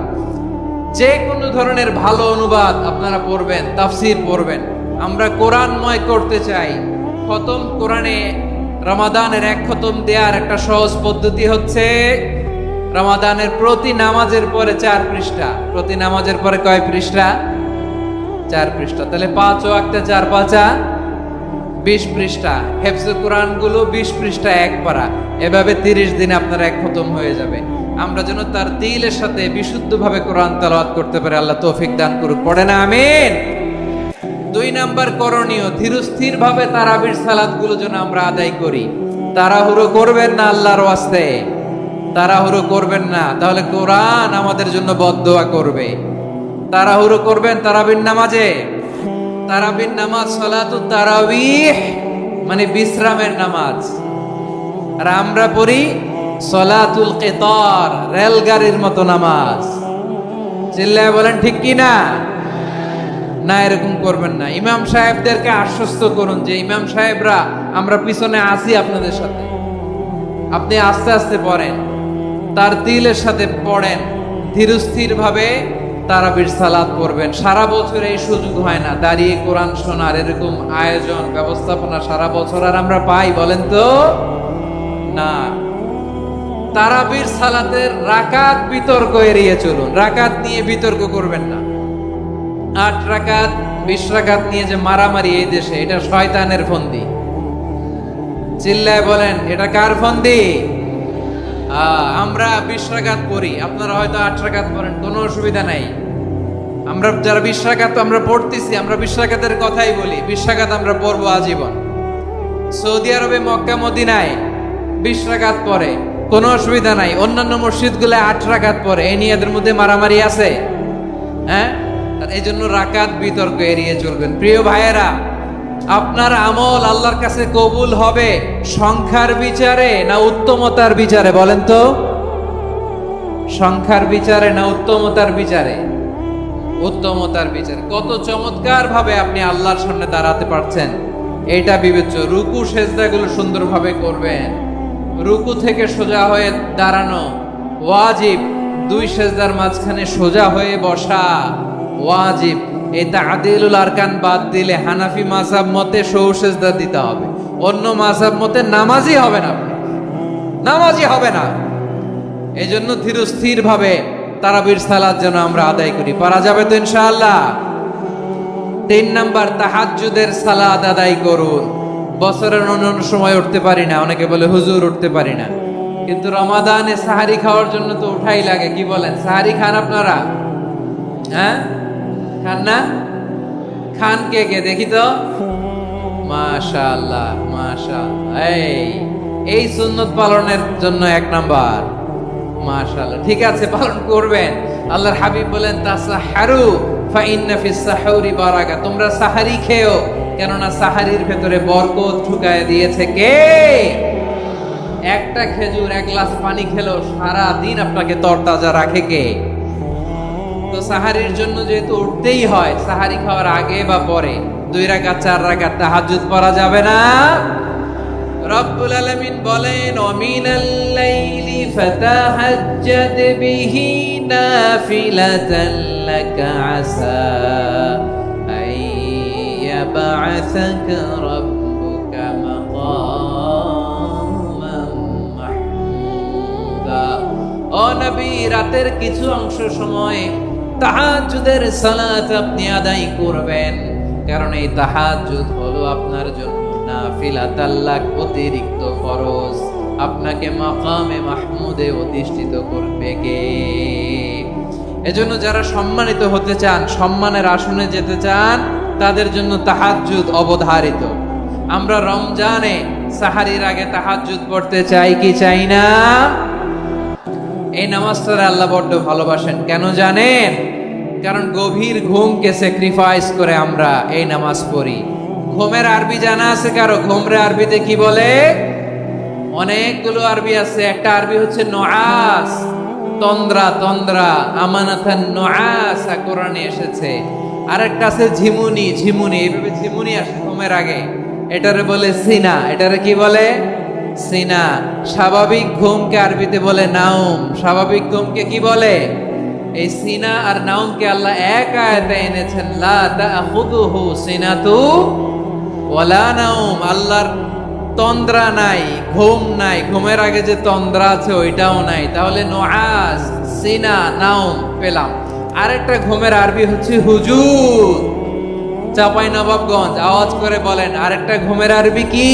যে কোনো ধরনের ভালো অনুবাদ আপনারা পড়বেন, তাফসীর পড়বেন। আমরা কোরআনময় করতে চাই। খতম কোরআনে রমাদানের 1 খতম দেওয়ার একটা সহজ পদ্ধতি হচ্ছে, রমাদানের প্রতি নামাজের পরে 4 পৃষ্ঠা। প্রতি নামাজের পরে কয় পৃষ্ঠা? 4 পৃষ্ঠা। তাহলে 5 ওয়াক্তে 4 পাঁচা 20 পৃষ্ঠা। হেফজ কোরআন গুলো 20 পৃষ্ঠা এক পারা। এভাবে 30 দিনে আপনার 1 খতম হয়ে যাবে। আমরা যেন তার দিলের সাথে বিশুদ্ধভাবে কোরআন তেলাওয়াত করতে পারে, আল্লাহ তৌফিক দান করুক। পড়ে না আমিন। 2 নাম্বার করণীয়, ধীরস্থির ভাবে তারাবির সালাত গুলো যেন আমরা আদায় করি। তাড়াহুড়ো করবেন না আল্লাহর ওয়াস্তে, তাড়াহুড়ো করবেন না, তাহলে কোরআন আমাদের জন্য বদদোয়া করবে। তাড়াহুড়ো করবেন তারাবির নামাজে। তারাবির নামাজ সালাতুত তারাবিহ মানে বিশ্রামের নামাজ, আর আমরা পড়ি সালাতুল কিতার, রেলগাড়ির মতো নামাজ। চিল্লায় বলেন ঠিক কি না? না, এরকম করবেন না। ইমাম সাহেবদেরকে আশ্বস্ত করুন যে ইমাম সাহেবরা আমরা পিছনে আছি আপনাদের সাথে, আপনি আস্তে আস্তে পড়েন, তার দিলের সাথে পড়েন, ধীরস্থির ভাবে তারাবির সালাত পড়বেন। সারা বছর এই সুযোগ হয় না দাঁড়িয়ে কোরআন শোনার, এরকম আয়োজন ব্যবস্থাপনা সারা বছর আর আমরা পাই বলেন তো? না। তারাবির সালাতের রাকাত বিতর্ক এড়িয়ে চলুন, রাকাত নিয়ে বিতর্ক করবেন না। 8 রাকাত 20 রাকাত নিয়ে যে মারামারি এই দেশে, এটা শয়তানের ফন্দি। চিল্লায় বলেন এটা কার ফন্দি? আমরা 20 রাকাত পড়ি, আপনারা হয়তো 8 রাকাত পড়েন, কোনো অসুবিধা নাই। আমরা যারা 20 রাকাত আমরা পড়তেছি, আমরা 20 রাকাতের কথাই বলি। 20 রাকাত আমরা পড়বো আজীবন। সৌদি আরবে মক্কা মদিনায় 20 রাকাত পড়ে, কোনো অসুবিধা নাই। অন্যান্য মসজিদ গুলো 8 রাকাত পড়ে, এই নিয়ে এদের মধ্যে মারামারি আছে? হ্যাঁ, এই জন্য রাকাত বিতর্ক এড়িয়ে চলবেন। প্রিয় ভাইয়েরা, আপনার আমল আল্লাহর কাছে কবুল হবে সংখ্যার বিচারে না উত্তমতার বিচারে? বলেন তো, সংখ্যার বিচারে না উত্তমতার বিচারে? উত্তমতার বিচারে। কত চমৎকার ভাবে আপনি আল্লাহর সামনে দাঁড়াতে পারছেন এটা বিবেচ্য। রুকু সেজদা গুলো সুন্দরভাবে করবেন। রুকু থেকে সোজা হয়ে দাঁড়ানো ওয়াজিব, 2 সেজদার মাঝখানে সোজা হয়ে বসা ওয়াজিব। এই তা'দীলুল আরকান বাদ দিলে হানাফি মাযহাব মতে সৌ সেজদা দিতে হবে, অন্য মাযহাব মতে নামাজই হবে না, আপনি নামাজই হবে না। এই জন্য ধীরস্থির ভাবে তারাবির সালাত যেন আমরা আদায় করি। পারা যাবে তো ইনশাআল্লাহ? 3 নাম্বার, তাহাজ্জুদের সালাত আদায় করুন। বছরের অন্যান্য সময় উঠতে পারি না, অনেকে বলে হুজুর উঠতে পারি না, কিন্তু রমাদানে সাহারি খাওয়ার জন্য তো উঠাই লাগে। কি বলেন, সাহারি খান আপনারা? হ্যাঁ, খান না? খান কে কে দেখি তো? মাশাআল্লাহ মাশাআল্লাহ। এই সুন্নত পালনের জন্য 1 নাম্বার মাশাআল্লাহ, ঠিক আছে, পালন করবেন। আল্লাহর হাবিব বলেন তাসাহারু ফাইন্না ফিস সাহুরি বারাকা, তোমরা সাহারি খেও, কেননা সাহারির ভেতরে বরকত ঢুকায় দিয়েছে কে? একটা খেজুর, এক গ্লাস পানি খেলো সারা দিন আপনাকে তরতাজা রাখে কে? তো সাহারির জন্য যেহেতু উঠতেই হয়, সাহারি খাওয়ার আগে বা পরে 2 রাকাত 4 রাকাত তাহাজ্জুদ পড়া যাবে না? রব্বুল আলামিন বলেন ওমিনাল লাইলি ফাতাহাজ্জাদ বিহি নাফিলাতান লাকা আসা আইয়াবআসাকা রাব্বুকা মাকামান মাহমুদা। ও নবী, রাতের কিছু অংশ সময় তাহাজ্জুদের সালাত আপনি আদায় করবেন, কারণ এই তাহাজ্জুদ হলো আপনার জন্য নাফিলাতাল্লাহ, অতিরিক্ত ফরজ। আপনাকে মাকামে মাহমুদে অধিষ্ঠিত করবে কে? এজন্য যারা সম্মানিত হতে চান, সম্মানের আসনে যেতে চান, তাদের জন্য তাহাজ্জুদ অবধারিত। আমরা রমজানে সাহারির আগে তাহাজ্জুদ পড়তে চাই কি চাই না? এই নামাজটা আল্লাহ বড্ড ভালোবাসেন, কেন জানেন? কারণ গভীর ঘুমকে স্যাক্রিফাইস করে আমরা এই নামাজ পড়ি। ঘুমের আরবি জানা আছে কারো? ঘুমরে আরবিতে কি বলে? অনেকগুলো আরবি আছে। একটা আরবি হচ্ছে নুআস, তন্দ্রা, তন্দ্রা, আমানাতান নুআস কোরআনে এসেছে। আরেকটা আছে ঝিমুনি, ঝিমুনি, এইভাবে ঝিমুনি আসে ঘুমের আগে, এটারে বলে সিনা। এটারে কি বলে? সিনা। স্বাভাবিক ঘুমকে আরবিতে বলে নাউম। স্বাভাবিক ঘুমকে কি বলে? এই সিনা আর নাউমকে আল্লাহ এক আয়াতে এনেছেন, লা তাখুযুহু সিনাতু ওয়ালা নাউম। আল্লাহর তন্দ্রা নাই, ঘুম নাই। ঘুমের আগে যে তন্দ্রা আছে ওইটাও নাই। তাহলে নুআস, সিনা, নাউম পেলাম। আরেকটা ঘুমের আরবি হচ্ছে হুজুর। চাঁপাইনবাবগঞ্জ আওয়াজ করে বলেন, আরেকটা ঘুমের আরবি কি?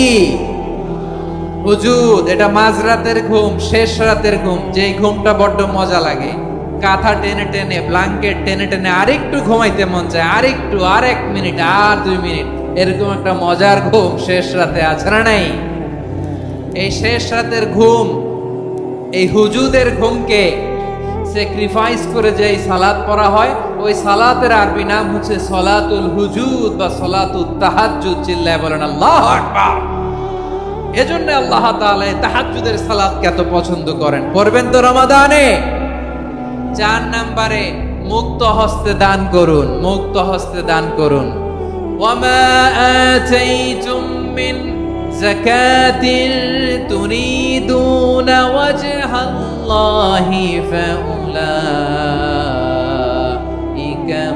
হুজুর। এটা মাঝরাতের ঘুম, শেষ রাতের ঘুম, যেই ঘুমটা বড্ড মজা লাগে। কাঁথা টেনে টেনে, ব্ল্যাঙ্কেট টেনে টেনে আরেকটু ঘুমাইতে মন চায়, আরেকটু, আর 1 মিনিট, আর 2 মিনিট, এরকম একটা মজার ঘুম শেষ রাতে আছে না নাই? এই শেষ রাতের ঘুম, এই হুজুদের ঘুমকে স্যাক্রিফাইস করে যে সালাত পড়া হয়, ওই সালাতের আরবি নাম হচ্ছে সলাতুল হুজুদ বা সলাতুত তাহাজ্জুদ। চিল্লায় বলেন আল্লাহু আকবার। এজন্য আল্লাহ তাআলা তাহাজ্জুদের সালাতকে এত পছন্দ করেন। পড়বেন তো রমাদানে। 4 নম্বরে মুক্ত হস্তে দান করুন, মুক্ত হস্তে দান করুন। ওয়ামা আতাইতুম মিন যাকাতিন তুরিদুনা ওয়াজহাল্লাহি ফাউলাইকা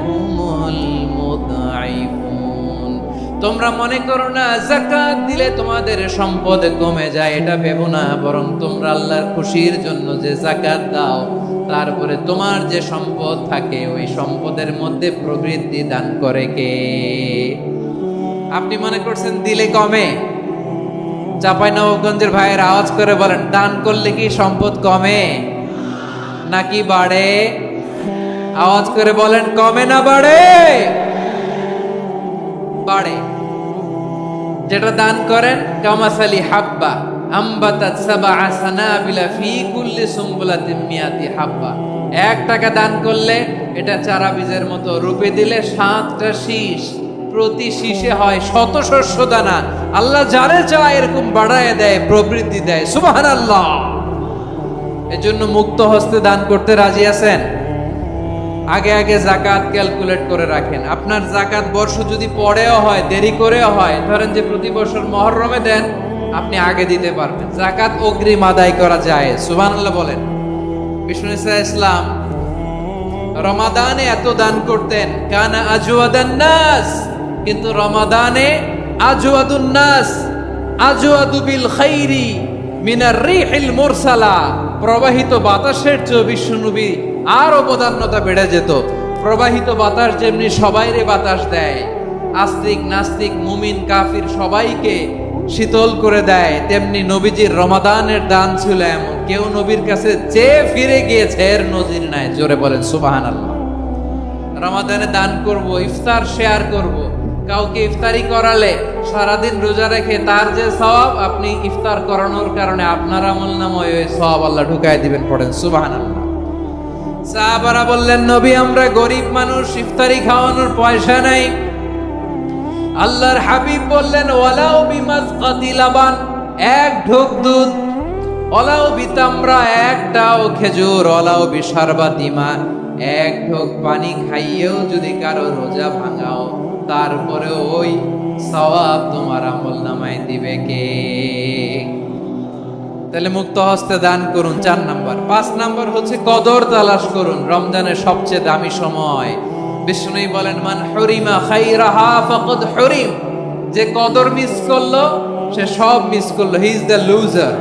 হুমুল মুদঈফুন। তোমরা মনে করো না যাকাত দিলে তোমাদের সম্পদ কমে যায়, এটা ভেবো না। বরং তোমরা আল্লাহর খুশির জন্য যে যাকাত দাও, তারপরে তোমার যে সম্পদ থাকে ওই সম্পদের মধ্যে প্রবৃদ্ধি দান করে কে? আপনি মনে করছেন দিলে কমে? চাঁপাইনবাবগঞ্জের ভাইয়ের আওয়াজ করে বলেন, দান করলে কি সম্পদ কমে নাকি বাড়ে? আওয়াজ করে বলেন, কমে না বাড়ে? বাড়ে। যেটা দান করেন, কামাসালি হাব্বা আম্বাতাত সাবআ সানাবিলা ফি কুল্লি সুমবুলাতিন মিয়াতি হাব্বা। 1 টাকা দান করলে এটা চারা বীজের মতো, রূপে দিলে 7টা শীষ, প্রতি শীষে হয় 100 শস্য দানা। আল্লাহ যারে চায় এরকম বাড়ায় দেয়, প্রবৃদ্ধি দেয়। সুবহানাল্লাহ। এজন্য মুক্ত হস্তে দান করতে রাজি আছেন? আগে আগে যাকাত ক্যালকুলেট করে রাখেন। আপনার যাকাত বর্ষ যদি পরেও হয়, দেরি করেও হয়, ধরেন যে প্রতি বছর মুহররমে দেন, আপনি আগে দিতে পারবেন। যাকাত অগ্রিম আদায় করা যায়। সুবহানাল্লাহ বলেন। বিষ্ণু ইসলাম রমাদানে এত দান করতেন, কানা আজওয়াদান নাস, কিন্তু রমাদানে আজওয়াদুন নাস আজওয়াদু বিল খাইরি মিনার রিহিল মুরসালা। প্রবাহিত বাতাসের চেয়ে বিশ্বনবী আর অবদান্যতা বেড়ে যেত। প্রবাহিত বাতাস যেমনি সবাইরে বাতাস দেয়, আস্তিক নাস্তিক মুমিন কাফির সবাইকে শীতল করে দেয়, তেমনি নবীজির রমাদানের দান ছিল এমন, কেউ নবীর কাছে চেয়ে ফিরে গিয়েছে এর নজির নাই। জোরে বলেন সুবহানাল্লাহ। রমাদানে দান করব, ইফতার শেয়ার করব, কাউকে ইফতারি করালে সারাদিন রোজা রেখে তার যে সওয়াব, আপনি ইফতার করানোর কারণে আপনার আমলনামায় ওই সওয়াব আল্লাহ ঢুকায় দিবেন। পড়েন সুবহানাল্লাহ। সাহাবারা বললেন, নবী আমরা গরিব মানুষ, ইফতারি খাওয়ানোর পয়সা নাই। আল্লাহর হাবিব বললেন, ওয়ালাউ বিমাজকাতি লাবান, এক ঢোক দুধ, ওয়ালাউ বিতামরা, একটাও খেজুর, ওয়ালাউ বিশারবাতি মা, এক ঢোক পানি খাইয়েও যদি কারো রোজা ভাঙাও, তারপরে ওই সওয়াব তোমার আমলনামায় দিবে কে? তাহলে মুক্ত হস্তে দান করুন, 4 নাম্বার। 5 নাম্বার হচ্ছে কদর তালাশ করুন। রমজানের সবচেয়ে দামি সময়। বিষ্ণুই বলেন, মান হুরিমা খাইরাহা ফাকাদ হুরিম, যে কদর মিস করলো সে সব মিস করলো, হি ইজ দ্য লুজার।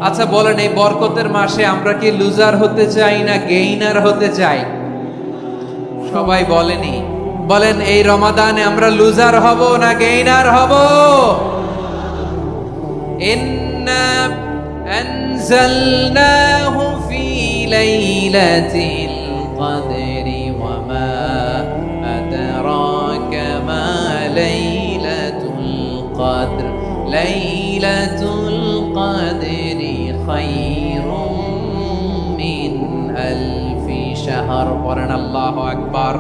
আচ্ছা বলেন, এই বরকতের মাসে আমরা কি লুজার হতে চাই না গেইনার হতে চাই? সবাই বলেনি, বলেন এই রমাদানে আমরা লুজার হব না গেইনার হব? ইন্না আনজালনাহু ফি লাইলাতিল কদরি ওয়া মা আদরাকা মা লাইলাতুল কদর, লাইলাতুল কদরি খায়রুম মিন আলফি শাহর। পড়েন আল্লাহু আকবার।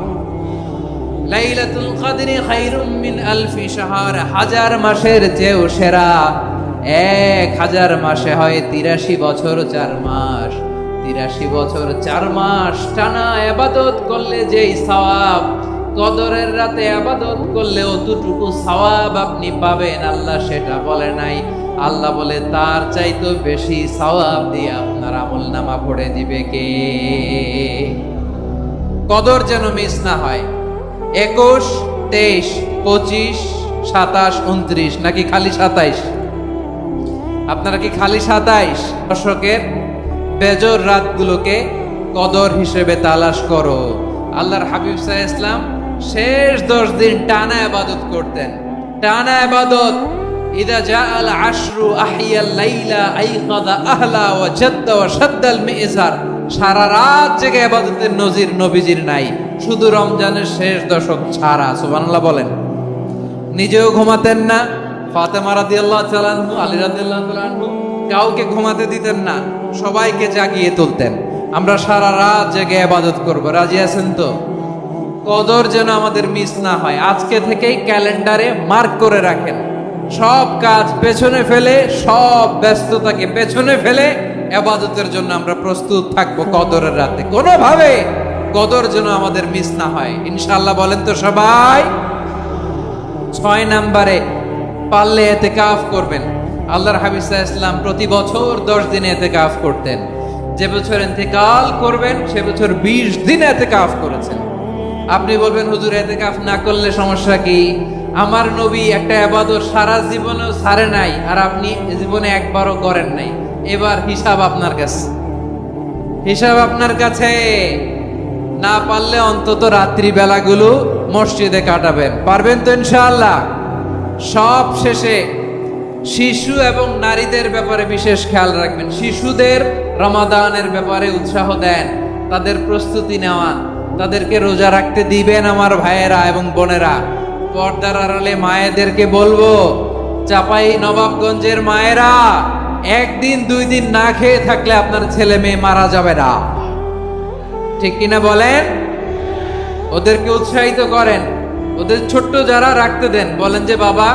লাইলাতুল কদরি খায়রুম মিন আলফি শাহর, 1000 মাসের চেয়েও সেরা। 1000 মাসে হয় 83 বছর 4 মাস। 83 বছর 4 মাস টানা ইবাদত করলে যেই সওয়াব, কদরের রাতে ইবাদত করলে অতটুকু সওয়াব আপনি পাবেন, আল্লাহ সেটা বলে নাই। আল্লাহ বলে তার চাইতে বেশি সওয়াব দিয়ে আপনার আমলনামা ভরে দিবে কে? কদর যেন মিস না হয়। 21, 23, 25, 27, 29 নাকি খালি 27? আপনারা কি খালি 27? দশকের বেজর রাতগুলোকে কদর হিসেবে তালাশ করো। আল্লাহর হাবিব সাল্লাল্লাহু আলাইহি ওয়াসাল্লাম শেষ 10 দিন টানা ইবাদত করতেন, টানা ইবাদত। ইদা জাআল আশরু আহিয়াল লাইলা আইকাদা আহলা ওয়া জাদ্দা ওয়া শাদ্দাল মিজার। সারা রাত জেগে ইবাদতের নজির নবীজির নাই, শুধু রমজানের শেষ দশক ছাড়া। সুবহানাল্লাহ বলেন। নিজেও ঘুমাতেন না। ফাতেমা রাদিয়াল্লাহু তাআলা আনহু, আলী রাদিয়াল্লাহু তাআলা আনহু কাউকে ঘুমাতে দিতেন না, সবাইকে জাগিয়ে তুলতেন। আমরা সারা রাত জেগে ইবাদত করব, রাজি আছেন তো? কদর যেন আমাদের মিস না হয়। আজকে থেকেই ক্যালেন্ডারে মার্ক করে রাখেন। সব কাজ পেছনে ফেলে, সব ব্যস্ততাকে পেছনে ফেলে ইবাদতের জন্য আমরা প্রস্তুত থাকবো কদরের রাতে। কোনোভাবে কদর যেন আমাদের মিস না হয়, ইনশাআল্লাহ। বলেন তো সবাই। 6 নম্বরে পারলে ইতিকাফ করবেন। আল্লাহর হাবিব সাল্লাল্লাহু আলাইহি ওয়াসাল্লাম প্রতি বছর 10 দিন ইতিকাফ করতেন। যে বছর ইন্তেকাল করবেন সে বছর 20 দিন ইতিকাফ করেছেন। আপনি বলবেন, হুজুর ইতিকাফ না করলে সমস্যা কি? আমার নবী একটা ইবাদত সারা জীবনেও ছাড়ে নাই, আর আপনি জীবনে একবারও করেন নাই। এবার হিসাব আপনার কাছে, হিসাব আপনার কাছে। না পারলে অন্তত রাত্রি বেলাগুলো মসজিদে কাটাবেন। পারবেন তো ইনশাআল্লাহ? সব শেষে শিশু এবং নারীদের ব্যাপারে বিশেষ খেয়াল রাখবেন। শিশুদের রমাদানের ব্যাপারে উৎসাহ দেন, তাদের প্রস্তুতি নেওয়া, তাদেরকে রোজা রাখতে দিবেন। আমার ভাইয়েরা এবং বোনেরা, পর্দার আড়ালে মায়েদেরকে বলবো, চাপাই নবাবগঞ্জের মায়েরা, 1 দিন 2 দিন না খেয়ে থাকলে আপনার ছেলে মেয়ে মারা যাবে না। ঠিক কিনা বলেন? ওদেরকে উৎসাহিত করেন। ওদের ছোট্ট যারা রাখতে দেন, বলেন যে বাবা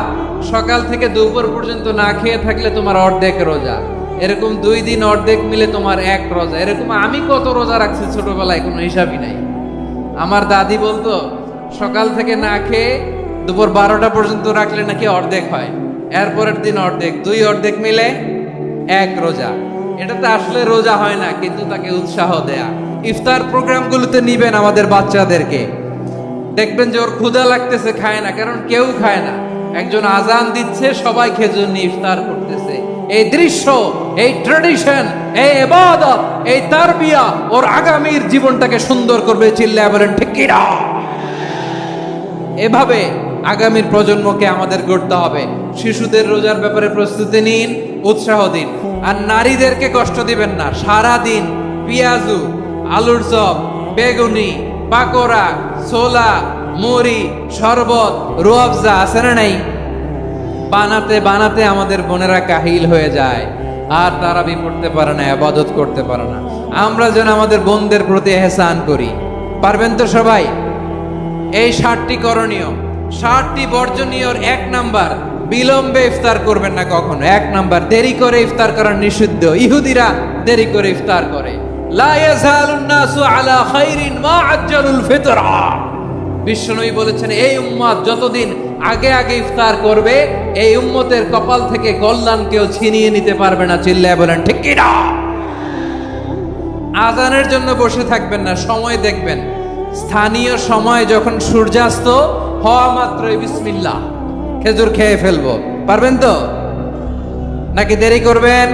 সকাল থেকে দুপুর পর্যন্ত না খেয়ে থাকলে তোমার অর্ধেক রোজা। এরকম 2 দিন অর্ধেক মিলে তোমার 1 রোজা। এরকম আমি কত রোজা রাখছি ছোটবেলায় কোনো হিসাবই নাই। আমার দাদি বলতো সকাল থেকে না খেয়ে দুপুর 12টা পর্যন্ত রাখলে নাকি অর্ধেক হয়, এরপরের দিন অর্ধেক, 2 অর্ধেক মিলে 1 রোজা। এটা তো আসলে রোজা হয় না, কিন্তু তাকে উৎসাহ দেয়া। ইফতার প্রোগ্রামগুলোতে নিবেন আমাদের বাচ্চাদেরকে। দেখবেন যে ওর ক্ষুধা লাগতেছে, খায় না, কারণ কেউ খায় না। একজন আজান দিচ্ছে, সবাই খেজুর নিয়ে ইফতার করতেছে। এই দৃশ্য, এই ট্রেডিশন, এই ইবাদত, এই তারবিয়া ওর আগামীর জীবনটাকে সুন্দর করবে। চিল্লায় বলেন ঠিক কি না? এভাবে আগামীর প্রজন্মকে আমাদের গড়তে হবে। শিশুদের রোজার ব্যাপারে প্রস্তুতি নিন, উৎসাহ দিন। আর নারীদেরকে কষ্ট দিবেন না। সারা দিন পেঁয়াজু, আলুর চপ, বেগুনি, পাকোড়া, ছোলা, মুড়ি, শরবত, রুয়াবজা আছে না নাই? বানাতে বানাতে আমাদের বোনেরা কাহিল হয়ে যায়, আর তারাবি পড়তে পারে না, ইবাদত করতে পারে না। আমরা যেন আমাদের বোনদের প্রতি এহসান করি। পারবেন তো সবাই? এই 60টি করণীয়, 60টি বর্জনীয়র 1 নাম্বার, বিলম্বে ইফতার করবেন না কখনো। 1 নাম্বার, দেরি করে ইফতার করা নিষিদ্ধ। ইহুদিরা দেরি করে ইফতার করে। লা ইয়াজালুন নাসু আলা খাইরিন মা আজ্জালুল ফিতরা। বিশ্বনবী বলেছেন, এই উম্মত যতদিন আগে আগে ইফতার করবে, এই উম্মতের কপাল থেকে কল্যাণ কেউ ছিনিয়ে নিতে পারবে না। চিল্লায় বলেন ঠিক কি না? আজানের জন্য বসে থাকবেন না, সময় দেখবেন। স্থানীয় সময় যখন সূর্যাস্ত হওয়া মাত্রই বিসমিল্লাহ, খেজুর খেয়ে ফেলবো। পারবেন তো নাকি দেরি করবেন?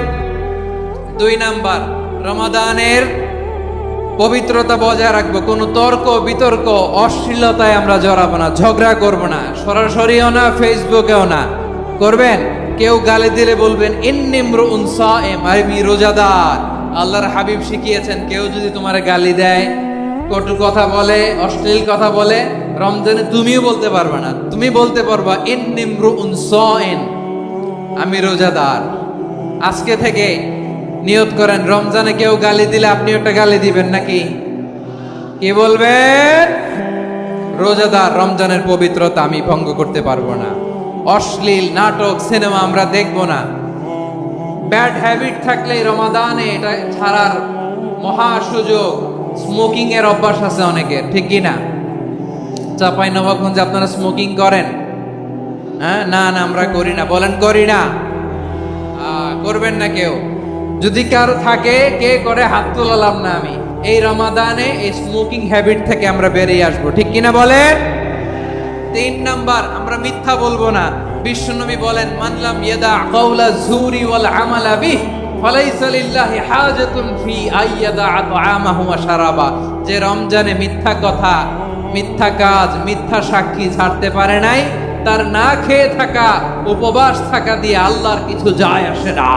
2 নাম্বার, রমাদানের পবিত্রতা বজায় রাখবো। কোনো তর্ক বিতর্ক অশ্লীলতায় আমরা জড়াবো না, ঝগড়া করবো না, সরাসরিও না, ফেসবুকেও না। করবেন? কেউ গালি দিলে বলবেন ইন্নিমরুউন সায়েম, আমি রোজাদার। আল্লাহর হাবিব শিখিয়েছেন, কেউ যদি তোমার গালি দেয়, কটু কথা বলে, অশ্লীল কথা বলে, রমজানে তুমিও বলতে পারবে না। তুমি বলতে পারবা ইন্নিমরুউন সায়েম, আমি রোজাদার। আজকে থেকে নিয়ত করেন, রমজানে কেউ গালি দিলে আপনি একটা গালি দিবেন নাকি? কি বলবেন? রোজাদার, রমজানের পবিত্রতা আমি ভঙ্গ করতে পারবো না। অশ্লীল নাটক, সিনেমা আমরা দেখবো না। ব্যাড হ্যাবিট থাকলে রমাদানে এটা ছাড়ার মহা সুযোগ। স্মোকিং এর অভ্যাস আছে অনেকের, ঠিক কি না? চাপাই নবাবগঞ্জে আপনারা স্মোকিং করেন? হ্যাঁ, না না আমরা করি না। বলেন করি না। করবেন না কেউ। যদি কারো থাকে, কে করে হাত তোলালাম না আমি। এই রমাদানে এই স্মোকিং হ্যাবিট থেকে আমরা বেরিয়ে আসবো, ঠিক কিনা বলে? 3 নাম্বার, আমরা মিথ্যা বলবো না। বিশ্বনবী বলেন, মানলাম ইয়াদা কাওলা যুরি ওয়াল আমালা বিহি ফালাইসা লিল্লাহি হাজাতুন ফি আইয়াদা আতআমাহু ওয়া শারাবা। যে রমজানে মিথ্যা কথা, মিথ্যা কাজ, মিথ্যা সাক্ষী ছাড়তে পারে নাই, তার না খেয়ে থাকা, উপবাস থাকা দিয়ে আল্লাহর কিছু যায় আসে না।